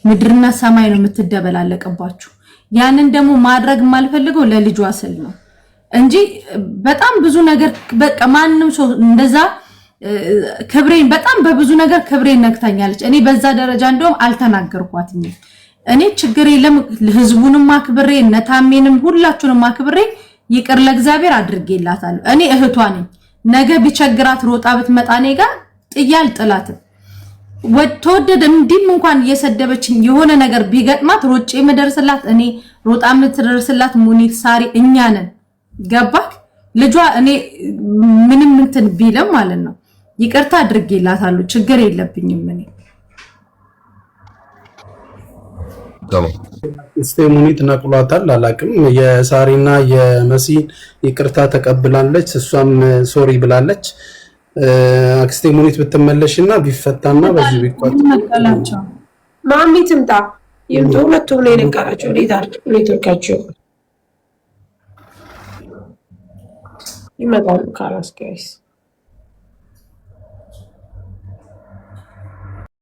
ምድርና ሰማይ ነው የምትደበላለቀባችሁ ያንን ደግሞ ማድረግ ማልፈልገው ለልጇ ስል ነው እንጂ በጣም ብዙ ነገር በቃ ማንንም ሰው እንደዛ ክብሬን በጣም በብዙ ነገር ክብሬን ነክታኛለች እኔ በዛ ደረጃ እንደውም አልተናገርኳትም እኔ ችግር የለም ህዝቡንም ማክብሬ ነታሜንም ሁላችሁንም ማክብሬ ይቅር ለእግዚአብሔር አድርጌላታለሁ እኔ እህቷ ነኝ ነገ ቢቸግራት ሮጣ ብትመጣ እኔ ጋር ጥያል ጥላትም ወተወደደ እንዲም እንኳን እየሰደበችኝ የሆነ ነገር ቢገጥማት ሮጬ መደርስላት እኔ ሮጣ ምትደርስላት ሙኒት ሳሪ እኛ ነን ገባክ ልጇ እኔ ምንም እንትን ቢለም ማለት ነው ይቅርታ አድርጌላታለሁ ችግር የለብኝም እኔ ሙኒት ነቅሏታል አላቅም የሳሪና የመሲ ይቅርታ ተቀብላለች እሷም ሶሪ ብላለች አክስቴ ሙኒት ብትመለሽና ቢፈታና በዚህ ቢቋጥ ማሚ ትምጣ ይምጡ ሁለቱም ላይ ነቃቸው ኔትወርካቸው ይመጣሉ ካላስ ጋይስ